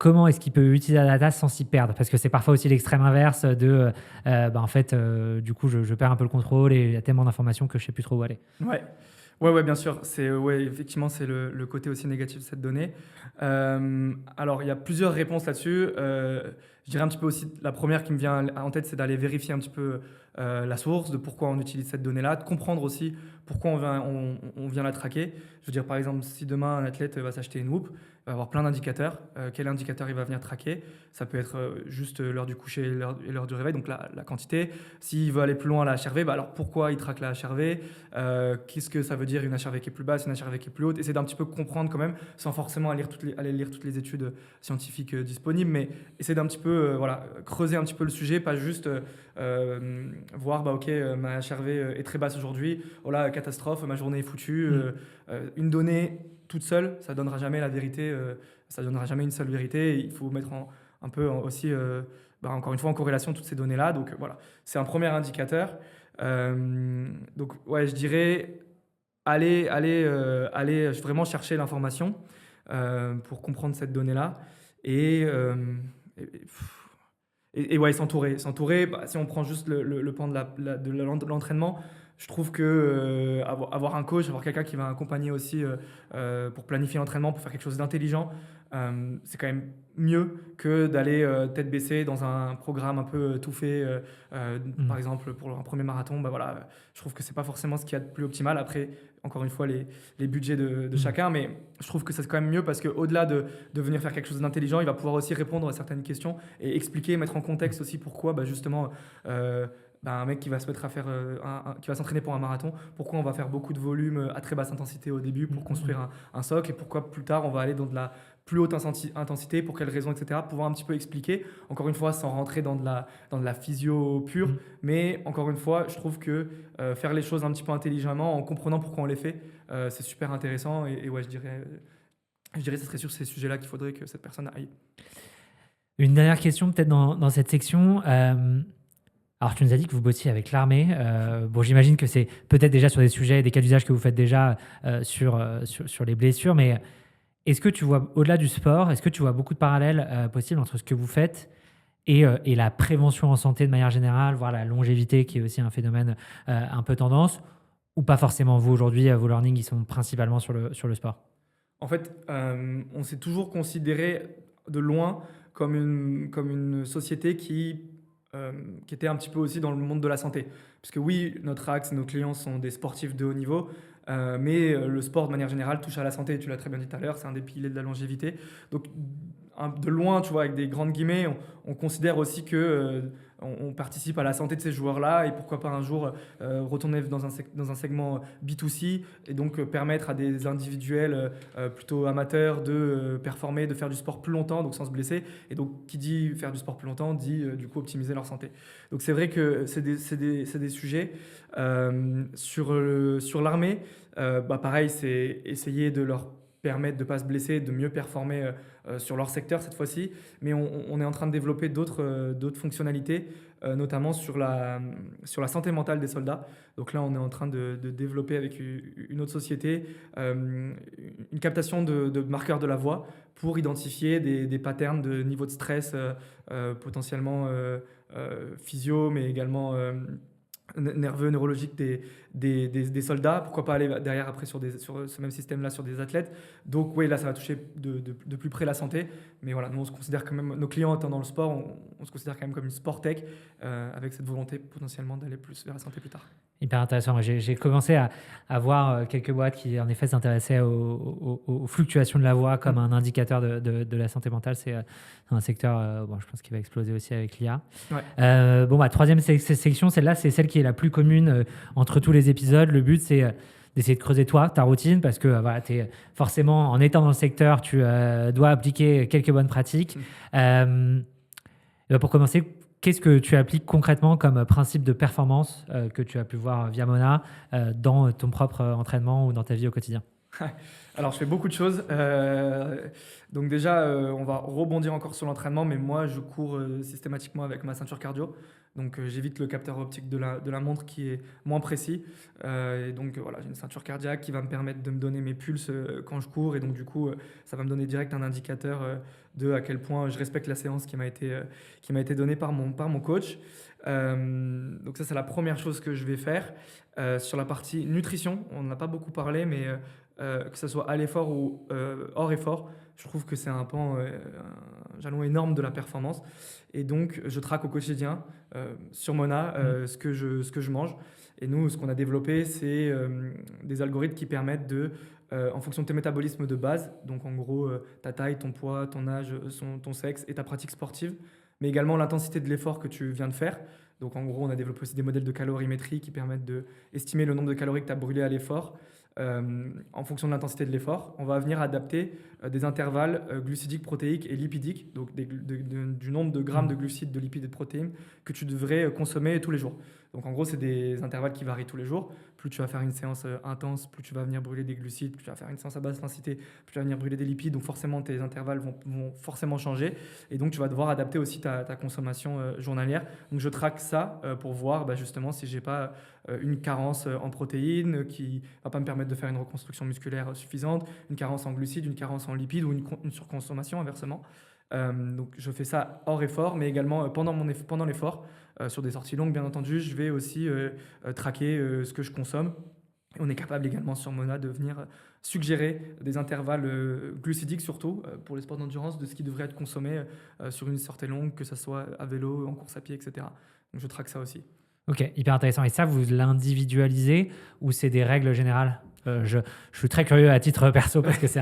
comment est-ce qu'il peut utiliser la data sans s'y perdre? Parce que c'est parfois aussi l'extrême inverse de, en fait, du coup, je perds un peu le contrôle et il y a tellement d'informations que je ne sais plus trop où aller. Ouais, bien sûr. Effectivement, c'est le côté aussi négatif de cette donnée. Alors, il y a plusieurs réponses là-dessus. Je dirais un petit peu aussi, la première qui me vient en tête, c'est d'aller vérifier un petit peu la source, de pourquoi on utilise cette donnée-là, de comprendre aussi pourquoi on vient la traquer. Je veux dire, par exemple, si demain un athlète va s'acheter une Whoop, il va avoir plein d'indicateurs. Quel indicateur il va venir traquer? Ça peut être juste l'heure du coucher et l'heure du réveil, donc la quantité. S'il veut aller plus loin à la HRV, alors pourquoi il traque la HRV? Qu'est-ce que ça veut dire une HRV qui est plus basse, une HRV qui est plus haute? Essayer d'un petit peu comprendre quand même, sans forcément aller lire toutes les études scientifiques disponibles, mais essayer d'un petit peu creuser un petit peu le sujet, pas juste voir, ma HRV est très basse aujourd'hui, oh là, catastrophe, ma journée est foutue. Une donnée toute seule, ça donnera jamais la vérité, ça donnera jamais une seule vérité. Il faut mettre un peu aussi, encore une fois, en corrélation toutes ces données-là. Donc voilà, c'est un premier indicateur. Donc ouais, je dirais aller vraiment chercher l'information pour comprendre cette donnée-là et ouais, s'entourer. Si on prend juste le pan de l'entraînement, je trouve que avoir un coach, avoir quelqu'un qui va accompagner aussi pour planifier l'entraînement, pour faire quelque chose d'intelligent, c'est quand même mieux que d'aller tête baissée dans un programme un peu tout fait. Par exemple, pour un premier marathon, je trouve que c'est pas forcément ce qu'il y a de plus optimal. Après, encore une fois, les budgets de chacun, mais je trouve que c'est quand même mieux parce qu'au-delà de venir faire quelque chose d'intelligent, il va pouvoir aussi répondre à certaines questions et expliquer, mettre en contexte aussi pourquoi justement un mec qui va se mettre à faire qui va s'entraîner pour un marathon, pourquoi on va faire beaucoup de volume à très basse intensité au début pour construire un socle et pourquoi plus tard on va aller dans de la plus haute intensité, pour quelles raisons, etc. Pouvoir un petit peu expliquer, encore une fois, sans rentrer dans de la physio pure, mais encore une fois, je trouve que faire les choses un petit peu intelligemment, en comprenant pourquoi on les fait, c'est super intéressant et ouais, je dirais que ce serait sur ces sujets-là qu'il faudrait que cette personne aille. Une dernière question peut-être dans cette section. Alors, tu nous as dit que vous bossiez avec l'armée. J'imagine que c'est peut-être déjà sur des sujets, des cas d'usage que vous faites déjà sur les blessures, mais est-ce que tu vois, au-delà du sport, est-ce que tu vois beaucoup de parallèles possibles entre ce que vous faites et la prévention en santé de manière générale, voire la longévité, qui est aussi un phénomène un peu tendance, ou pas forcément? Vous, aujourd'hui, vos learnings, ils sont principalement sur le sport. En fait, on s'est toujours considéré de loin comme une société qui était un petit peu aussi dans le monde de la santé. Parce que oui, notre axe, nos clients sont des sportifs de haut niveau, mais le sport, de manière générale, touche à la santé. Tu l'as très bien dit tout à l'heure, c'est un des piliers de la longévité. Donc, de loin, tu vois, avec des grandes guillemets, on considère aussi que on participe à la santé de ces joueurs-là et pourquoi pas un jour retourner dans un segment B2C et donc permettre à des individuels plutôt amateurs de performer, de faire du sport plus longtemps, donc sans se blesser. Et donc, qui dit faire du sport plus longtemps, dit du coup optimiser leur santé. Donc, c'est vrai que c'est des sujets. Sur l'armée, pareil, c'est essayer de leur permettre de ne pas se blesser, de mieux performer sur leur secteur cette fois-ci. Mais on est en train de développer d'autres fonctionnalités, notamment sur la santé mentale des soldats. Donc là, on est en train de développer avec une autre société une captation de marqueurs de la voix pour identifier des patterns de niveau de stress potentiellement physio, mais également nerveux, neurologique des soldats. Pourquoi pas aller derrière après sur ce même système-là sur des athlètes. Donc oui, là, ça va toucher de plus près la santé. Mais voilà, nous, on se considère quand même, nos clients étant dans le sport, on se considère quand même comme une sport tech avec cette volonté potentiellement d'aller plus vers la santé plus tard. Hyper intéressant. J'ai commencé à voir quelques boîtes qui, en effet, s'intéressaient aux fluctuations de la voix comme un indicateur de la santé mentale. C'est un secteur, je pense qu'il va exploser aussi avec l'IA. Ouais. Troisième section, celle-là, c'est celle qui est la plus commune entre tous les épisodes. Le but, c'est d'essayer de creuser ta routine, parce que t'es forcément, en étant dans le secteur, tu dois appliquer quelques bonnes pratiques. Pour commencer, qu'est-ce que tu appliques concrètement comme principe de performance que tu as pu voir via Mona dans ton propre entraînement ou dans ta vie au quotidien? Alors, je fais beaucoup de choses. Donc déjà, on va rebondir encore sur l'entraînement, mais moi, je cours systématiquement avec ma ceinture cardio. Donc j'évite le capteur optique de la montre qui est moins précis. Et donc voilà, j'ai une ceinture cardiaque qui va me permettre de me donner mes pulses quand je cours. Et donc du coup, ça va me donner direct un indicateur de à quel point je respecte la séance qui m'a été donnée par mon coach. Donc ça, c'est la première chose que je vais faire. Sur la partie nutrition, on n'en a pas beaucoup parlé, mais que ce soit à l'effort ou hors effort, je trouve que c'est un jalon énorme de la performance. Et donc, je traque au quotidien sur Mona ce que je mange. Et nous, ce qu'on a développé, c'est des algorithmes qui permettent en fonction de tes métabolismes de base, donc en gros, ta taille, ton poids, ton âge, ton sexe et ta pratique sportive, mais également l'intensité de l'effort que tu viens de faire. Donc en gros, on a développé aussi des modèles de calorimétrie qui permettent d'estimer le nombre de calories que tu as brûlé à l'effort. En fonction de l'intensité de l'effort, on va venir adapter des intervalles glucidiques, protéiques et lipidiques, donc du nombre de grammes de glucides, de lipides et de protéines que tu devrais consommer tous les jours. Donc en gros, c'est des intervalles qui varient tous les jours. Plus tu vas faire une séance intense, plus tu vas venir brûler des glucides, plus tu vas faire une séance à basse intensité, plus tu vas venir brûler des lipides, donc forcément tes intervalles vont forcément changer. Et donc tu vas devoir adapter aussi ta consommation journalière. Donc je traque ça pour voir justement si j'ai pas une carence en protéines qui va pas me permettre de faire une reconstruction musculaire suffisante, une carence en glucides, une carence en lipides ou une surconsommation inversement. Donc je fais ça hors effort, mais également pendant l'effort. Sur des sorties longues, bien entendu, je vais aussi traquer ce que je consomme. Et on est capable également sur Mona de venir suggérer des intervalles glucidiques, surtout pour les sports d'endurance, de ce qui devrait être consommé sur une sortie longue, que ce soit à vélo, en course à pied, etc. Donc je traque ça aussi. Ok, hyper intéressant. Et ça, vous l'individualisez ou c'est des règles générales? Je suis très curieux à titre perso parce que c'est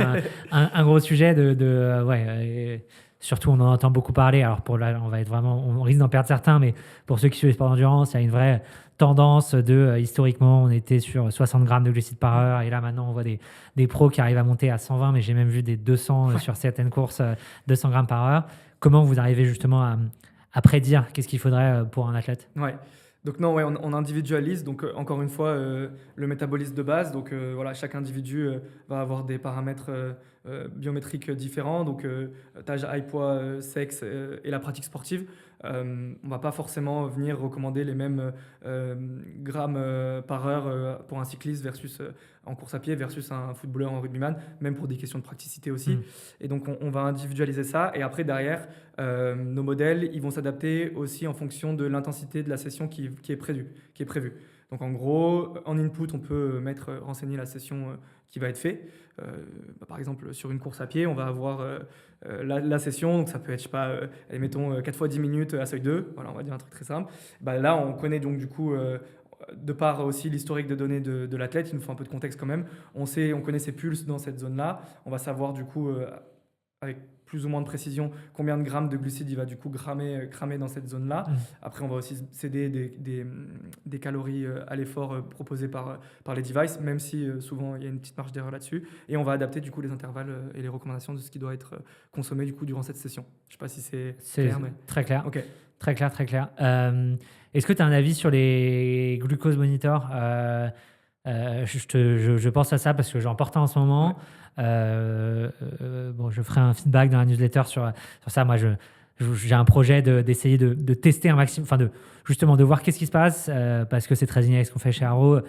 un gros sujet ouais, surtout, on en entend beaucoup parler. Alors, on risque d'en perdre certains, mais pour ceux qui suivent les sports d'endurance, il y a une vraie tendance historiquement, on était sur 60 grammes de glucides par heure. Et là, maintenant, on voit des pros qui arrivent à monter à 120, mais j'ai même vu des 200 sur certaines courses, 200 grammes par heure. Comment vous arrivez justement à prédire qu'est-ce qu'il faudrait pour un athlète? Ouais. Donc non, ouais, on individualise. Donc encore une fois, le métabolisme de base. Donc voilà, chaque individu va avoir des paramètres biométriques différents. Donc taille, poids, sexe et la pratique sportive. On va pas forcément venir recommander les mêmes grammes par heure pour un cycliste versus en course à pied versus un footballeur en rugbyman, même pour des questions de praticité aussi. Et donc on va individualiser ça. Et après derrière, nos modèles, ils vont s'adapter aussi en fonction de l'intensité de la session qui est prévue. Donc en gros, en input, on peut renseigner la session qui va être faite. Par exemple, sur une course à pied, on va avoir la session, donc ça peut être, je sais pas, mettons 4 fois 10 minutes à seuil 2, voilà, on va dire un truc très simple. Là, on connaît donc du coup, de par aussi l'historique de données de l'athlète, il nous faut un peu de contexte quand même. On connaît ses pulses dans cette zone-là, on va savoir du coup, avec plus ou moins de précision, combien de grammes de glucides il va du coup cramer dans cette zone-là. Après, on va aussi céder des calories à l'effort proposé par les devices, même si souvent il y a une petite marge d'erreur là-dessus. Et on va adapter du coup les intervalles et les recommandations de ce qui doit être consommé du coup durant cette session. Je ne sais pas si c'est clair. Mais... Très clair. Okay. Très clair, très clair. Est-ce que tu as un avis sur les glucose monitors? Je pense à ça parce que j'en porte un en ce moment. Ouais. Je ferai un feedback dans la newsletter sur ça. Moi, j'ai un projet d'essayer de tester un maximum, justement de voir qu'est-ce qui se passe parce que c'est très lié avec ce qu'on fait chez Arrow,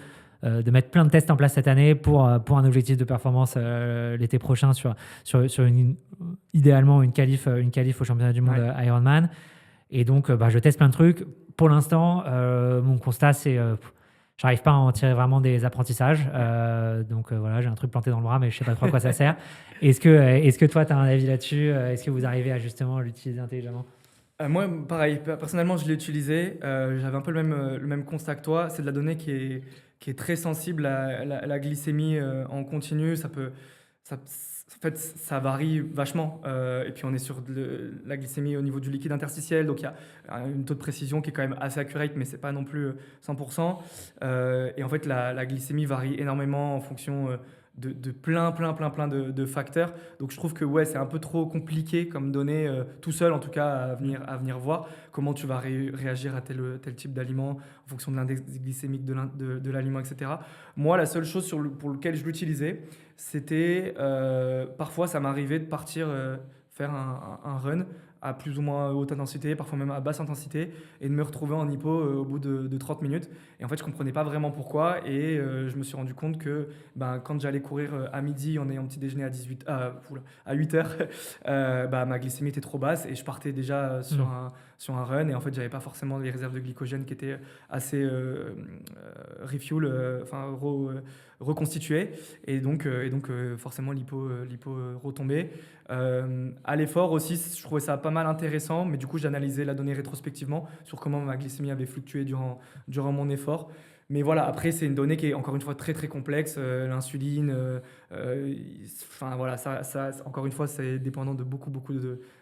de mettre plein de tests en place cette année pour un objectif de performance l'été prochain sur idéalement une qualif au championnat du monde Ironman. Et donc, je teste plein de trucs. Pour l'instant, mon constat, c'est j'arrive pas à en tirer vraiment des apprentissages. Donc voilà, j'ai un truc planté dans le bras, mais je sais pas trop à quoi ça sert. Est-ce que toi, tu as un avis là-dessus? Est-ce que vous arrivez à justement l'utiliser intelligemment? Moi, pareil. Personnellement, je l'ai utilisé. J'avais un peu le même constat que toi. C'est de la donnée qui est très sensible à la glycémie en continu. En fait, ça varie vachement. Et puis, on est sur la glycémie au niveau du liquide interstitiel. Donc, il y a un taux de précision qui est quand même assez accurate, mais ce n'est pas non plus 100%. Et en fait, la glycémie varie énormément en fonction de plein de facteurs. Donc, je trouve que c'est un peu trop compliqué comme données, tout seul en tout cas, à venir voir comment tu vas réagir à tel type d'aliment en fonction de l'index glycémique de l'aliment, etc. Moi, la seule chose pour laquelle je l'utilisais, c'était parfois ça m'arrivait de partir faire un run à plus ou moins haute intensité, parfois même à basse intensité, et de me retrouver en hypo au bout de 30 minutes. Et en fait, je ne comprenais pas vraiment pourquoi, et je me suis rendu compte que quand j'allais courir à midi en ayant petit déjeuner à 8 heures, ma glycémie était trop basse, et je partais déjà sur un run, et en fait, j'avais pas forcément les réserves de glycogène qui étaient assez refuel, reconstituées, et donc forcément l'hypo retombait. À l'effort aussi, je trouvais ça pas mal intéressant, mais du coup, j'analysais la donnée rétrospectivement sur comment ma glycémie avait fluctué durant mon effort. Mais voilà, après, c'est une donnée qui est encore une fois très très complexe. L'insuline, voilà, encore une fois, c'est dépendant de beaucoup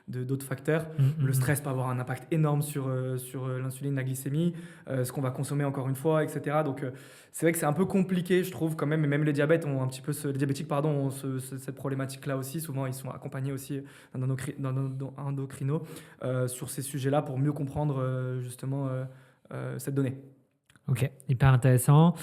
d'autres facteurs. Le stress peut avoir un impact énorme sur l'insuline, la glycémie, ce qu'on va consommer encore une fois, etc. Donc, c'est vrai que c'est un peu compliqué, je trouve, quand même. Et même les diabétiques, les diabétiques, pardon, ont cette problématique-là aussi. Souvent, ils sont accompagnés aussi d'un endocrino sur ces sujets-là pour mieux comprendre justement cette donnée. Ok, hyper intéressant.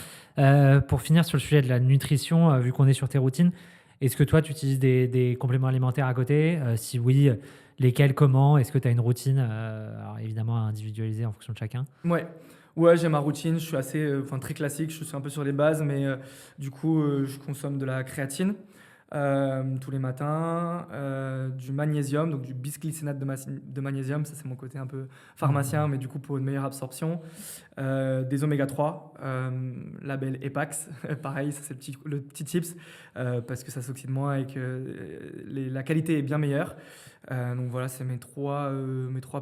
Pour finir sur le sujet de la nutrition, vu qu'on est sur tes routines, est-ce que toi, tu utilises des compléments alimentaires à côté? Si oui, lesquels, comment? Est-ce que tu as une routine, alors évidemment individualisée en fonction de chacun? Ouais, j'ai ma routine. Je suis assez, très classique. Je suis un peu sur les bases, mais du coup, je consomme de la créatine tous les matins, du magnésium, donc du bisglycinate de magnésium. Ça, c'est mon côté un peu pharmacien, mais du coup, pour une meilleure absorption. Des oméga 3, label EPAX. Pareil, ça, c'est le petit tips, parce que ça s'oxyde moins et que la qualité est bien meilleure. Donc voilà, c'est mes trois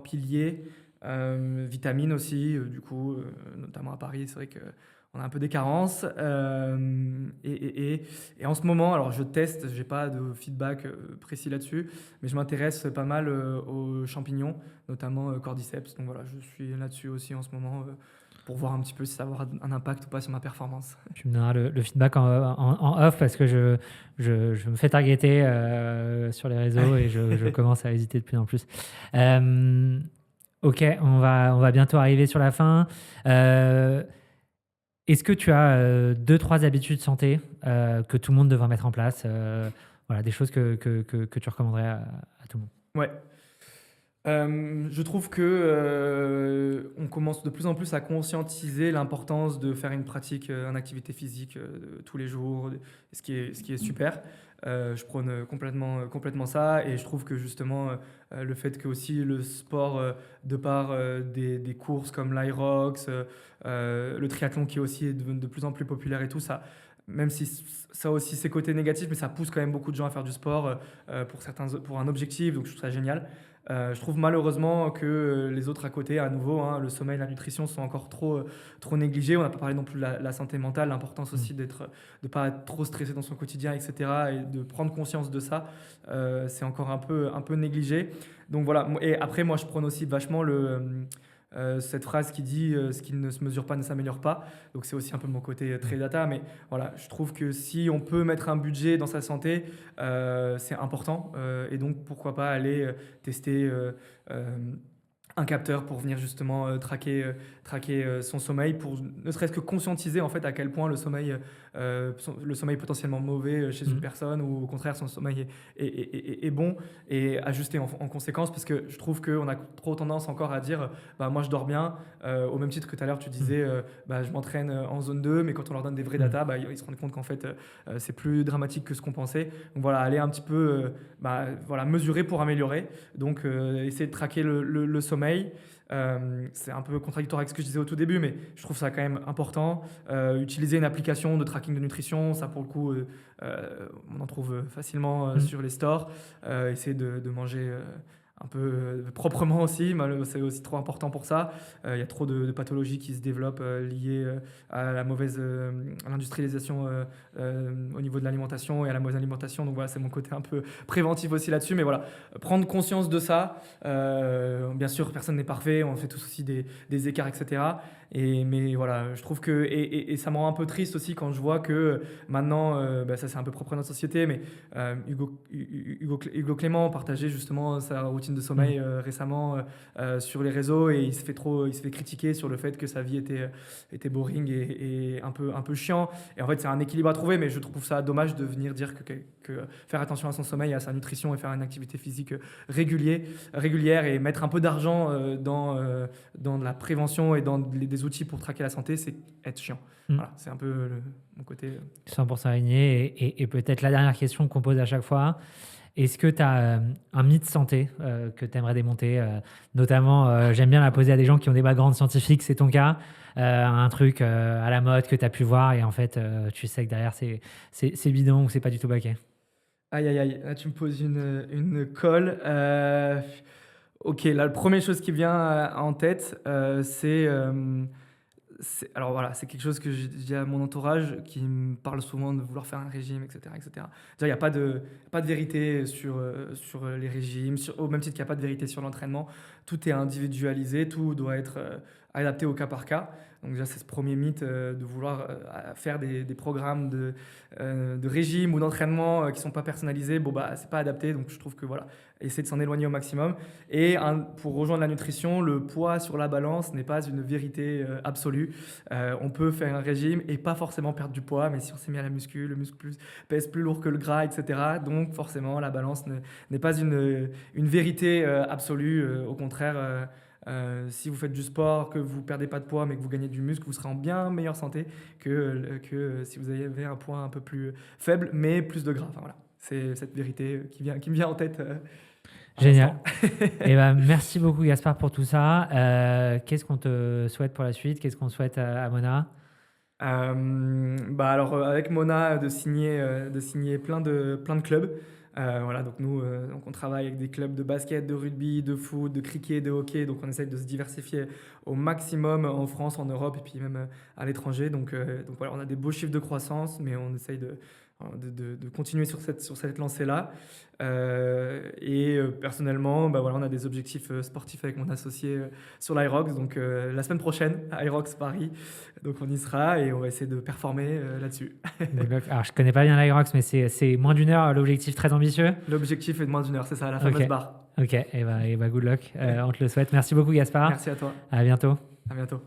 piliers. Vitamines aussi, du coup, notamment à Paris, c'est vrai qu'on a un peu des carences. Et en ce moment, alors je teste, je n'ai pas de feedback précis là-dessus, mais je m'intéresse pas mal aux champignons, notamment Cordyceps. Donc voilà, je suis là-dessus aussi en ce moment pour voir un petit peu si ça va avoir un impact ou pas sur ma performance. Tu me donneras le feedback en off parce que je me fais targeter sur les réseaux et je commence à hésiter de plus en plus. Ok, on va bientôt arriver sur la fin. Est-ce que tu as 2-3 habitudes santé que tout le monde devrait mettre en place, voilà, des choses que tu recommanderais à tout le monde? Ouais. Je trouve on commence de plus en plus à conscientiser l'importance de faire une pratique, une activité physique tous les jours, ce qui est super. Je prône complètement ça, et je trouve que justement le fait que aussi le sport, de par des courses comme l'Irox, le triathlon qui aussi est de plus en plus populaire et tout ça, même si ça a aussi ses côtés négatifs, mais ça pousse quand même beaucoup de gens à faire du sport pour un objectif, donc je trouve ça génial. Je trouve malheureusement que les autres à côté, à nouveau, hein, le sommeil, la nutrition sont encore trop négligés. On n'a pas parlé non plus de la santé mentale, l'importance aussi de ne pas être trop stressé dans son quotidien, etc. Et de prendre conscience de ça, c'est encore un peu négligé. Donc voilà, et après moi je prône aussi vachement cette phrase qui dit ce qui ne se mesure pas ne s'améliore pas. Donc c'est aussi un peu mon côté très data, mais voilà, je trouve que si on peut mettre un budget dans sa santé, c'est important, et donc pourquoi pas aller tester un capteur pour venir justement traquer son sommeil, pour ne serait-ce que conscientiser en fait à quel point le sommeil est potentiellement mauvais chez une personne, ou au contraire son sommeil est bon, et ajuster en conséquence, parce que je trouve qu'on a trop tendance encore à dire moi je dors bien, au même titre que tout à l'heure tu disais je m'entraîne en zone 2, mais quand on leur donne des vrais data, ils se rendent compte qu'en fait c'est plus dramatique que ce qu'on pensait. Donc voilà, aller un petit peu mesurer pour améliorer, donc essayer de traquer le sommeil. C'est un peu contradictoire avec ce que je disais au tout début, mais je trouve ça quand même important. Utiliser une application de tracking de nutrition, ça pour le coup, on en trouve facilement sur les stores. Essayer de manger un peu proprement aussi, c'est aussi trop important pour ça. Il y a trop de pathologies qui se développent liées à l'industrialisation au niveau de l'alimentation et à la mauvaise alimentation. Donc voilà, c'est mon côté un peu préventif aussi là-dessus. Mais voilà, prendre conscience de ça. Bien sûr, personne n'est parfait, on fait tous aussi des écarts, etc. Mais voilà, je trouve que, et ça me rend un peu triste aussi quand je vois que maintenant, ça c'est un peu propre à notre société, mais Hugo Clément partageait justement sa routine routine de sommeil récemment sur les réseaux et il se fait critiquer sur le fait que sa vie était boring et un peu chiant. Et en fait, c'est un équilibre à trouver, mais je trouve ça dommage de venir dire que faire attention à son sommeil, à sa nutrition et faire une activité physique régulière et mettre un peu d'argent dans la prévention et dans des outils pour traquer la santé, c'est être chiant. Voilà, c'est un peu mon côté. 100% aligné. Et peut-être la dernière question qu'on pose à chaque fois, est-ce que tu as un mythe santé que tu aimerais démonter notamment, j'aime bien la poser à des gens qui ont des backgrounds scientifiques, c'est ton cas. Un truc à la mode que tu as pu voir et en fait, tu sais que derrière, c'est bidon ou c'est pas du tout baquet. Aïe, aïe, aïe, là tu me poses une colle. Ok, là, la première chose qui vient en tête, alors voilà, c'est quelque chose que j'ai dit à mon entourage qui me parle souvent de vouloir faire un régime, etc. etc. Il n'y a pas de vérité sur les régimes, au même titre qu'il n'y a pas de vérité sur l'entraînement. Tout est individualisé, tout doit être adapté au cas par cas. Donc déjà, c'est ce premier mythe de vouloir faire des programmes de régime ou d'entraînement qui ne sont pas personnalisés. Bon, bah, c'est pas adapté, donc je trouve que voilà, essayer de s'en éloigner au maximum. Et pour rejoindre la nutrition, le poids sur la balance n'est pas une vérité absolue. On peut faire un régime et pas forcément perdre du poids, mais si on s'est mis à la muscu, le muscle pèse plus lourd que le gras, etc. Donc forcément, la balance n'est pas une vérité absolue. Au contraire, si vous faites du sport, que vous ne perdez pas de poids, mais que vous gagnez du muscle, vous serez en bien meilleure santé que si vous avez un poids un peu plus faible, mais plus de gras. Enfin, voilà. C'est cette vérité qui me vient en tête. Génial. Et ben, merci beaucoup Gaspard pour tout ça. Qu'est-ce qu'on te souhaite pour la suite? Qu'est-ce qu'on souhaite à Mona? Alors avec Mona de signer plein de clubs. Voilà, donc nous on travaille avec des clubs de basket, de rugby, de foot, de cricket, de hockey. Donc on essaye de se diversifier au maximum en France, en Europe et puis même à l'étranger. Donc voilà, on a des beaux chiffres de croissance, mais on essaye de continuer sur cette lancée-là. Personnellement, voilà, on a des objectifs sportifs avec mon associé sur l'Irox. Donc la semaine prochaine, à Irox Paris. Donc on y sera et on va essayer de performer là-dessus. Alors je connais pas bien l'Irox, mais c'est moins d'1 heure, l'objectif très ambitieux. L'objectif est de moins d'1 heure, c'est ça, la fameuse barre. Ok, et good luck. On te le souhaite. Merci beaucoup Gaspard. Merci à toi. À bientôt. À bientôt.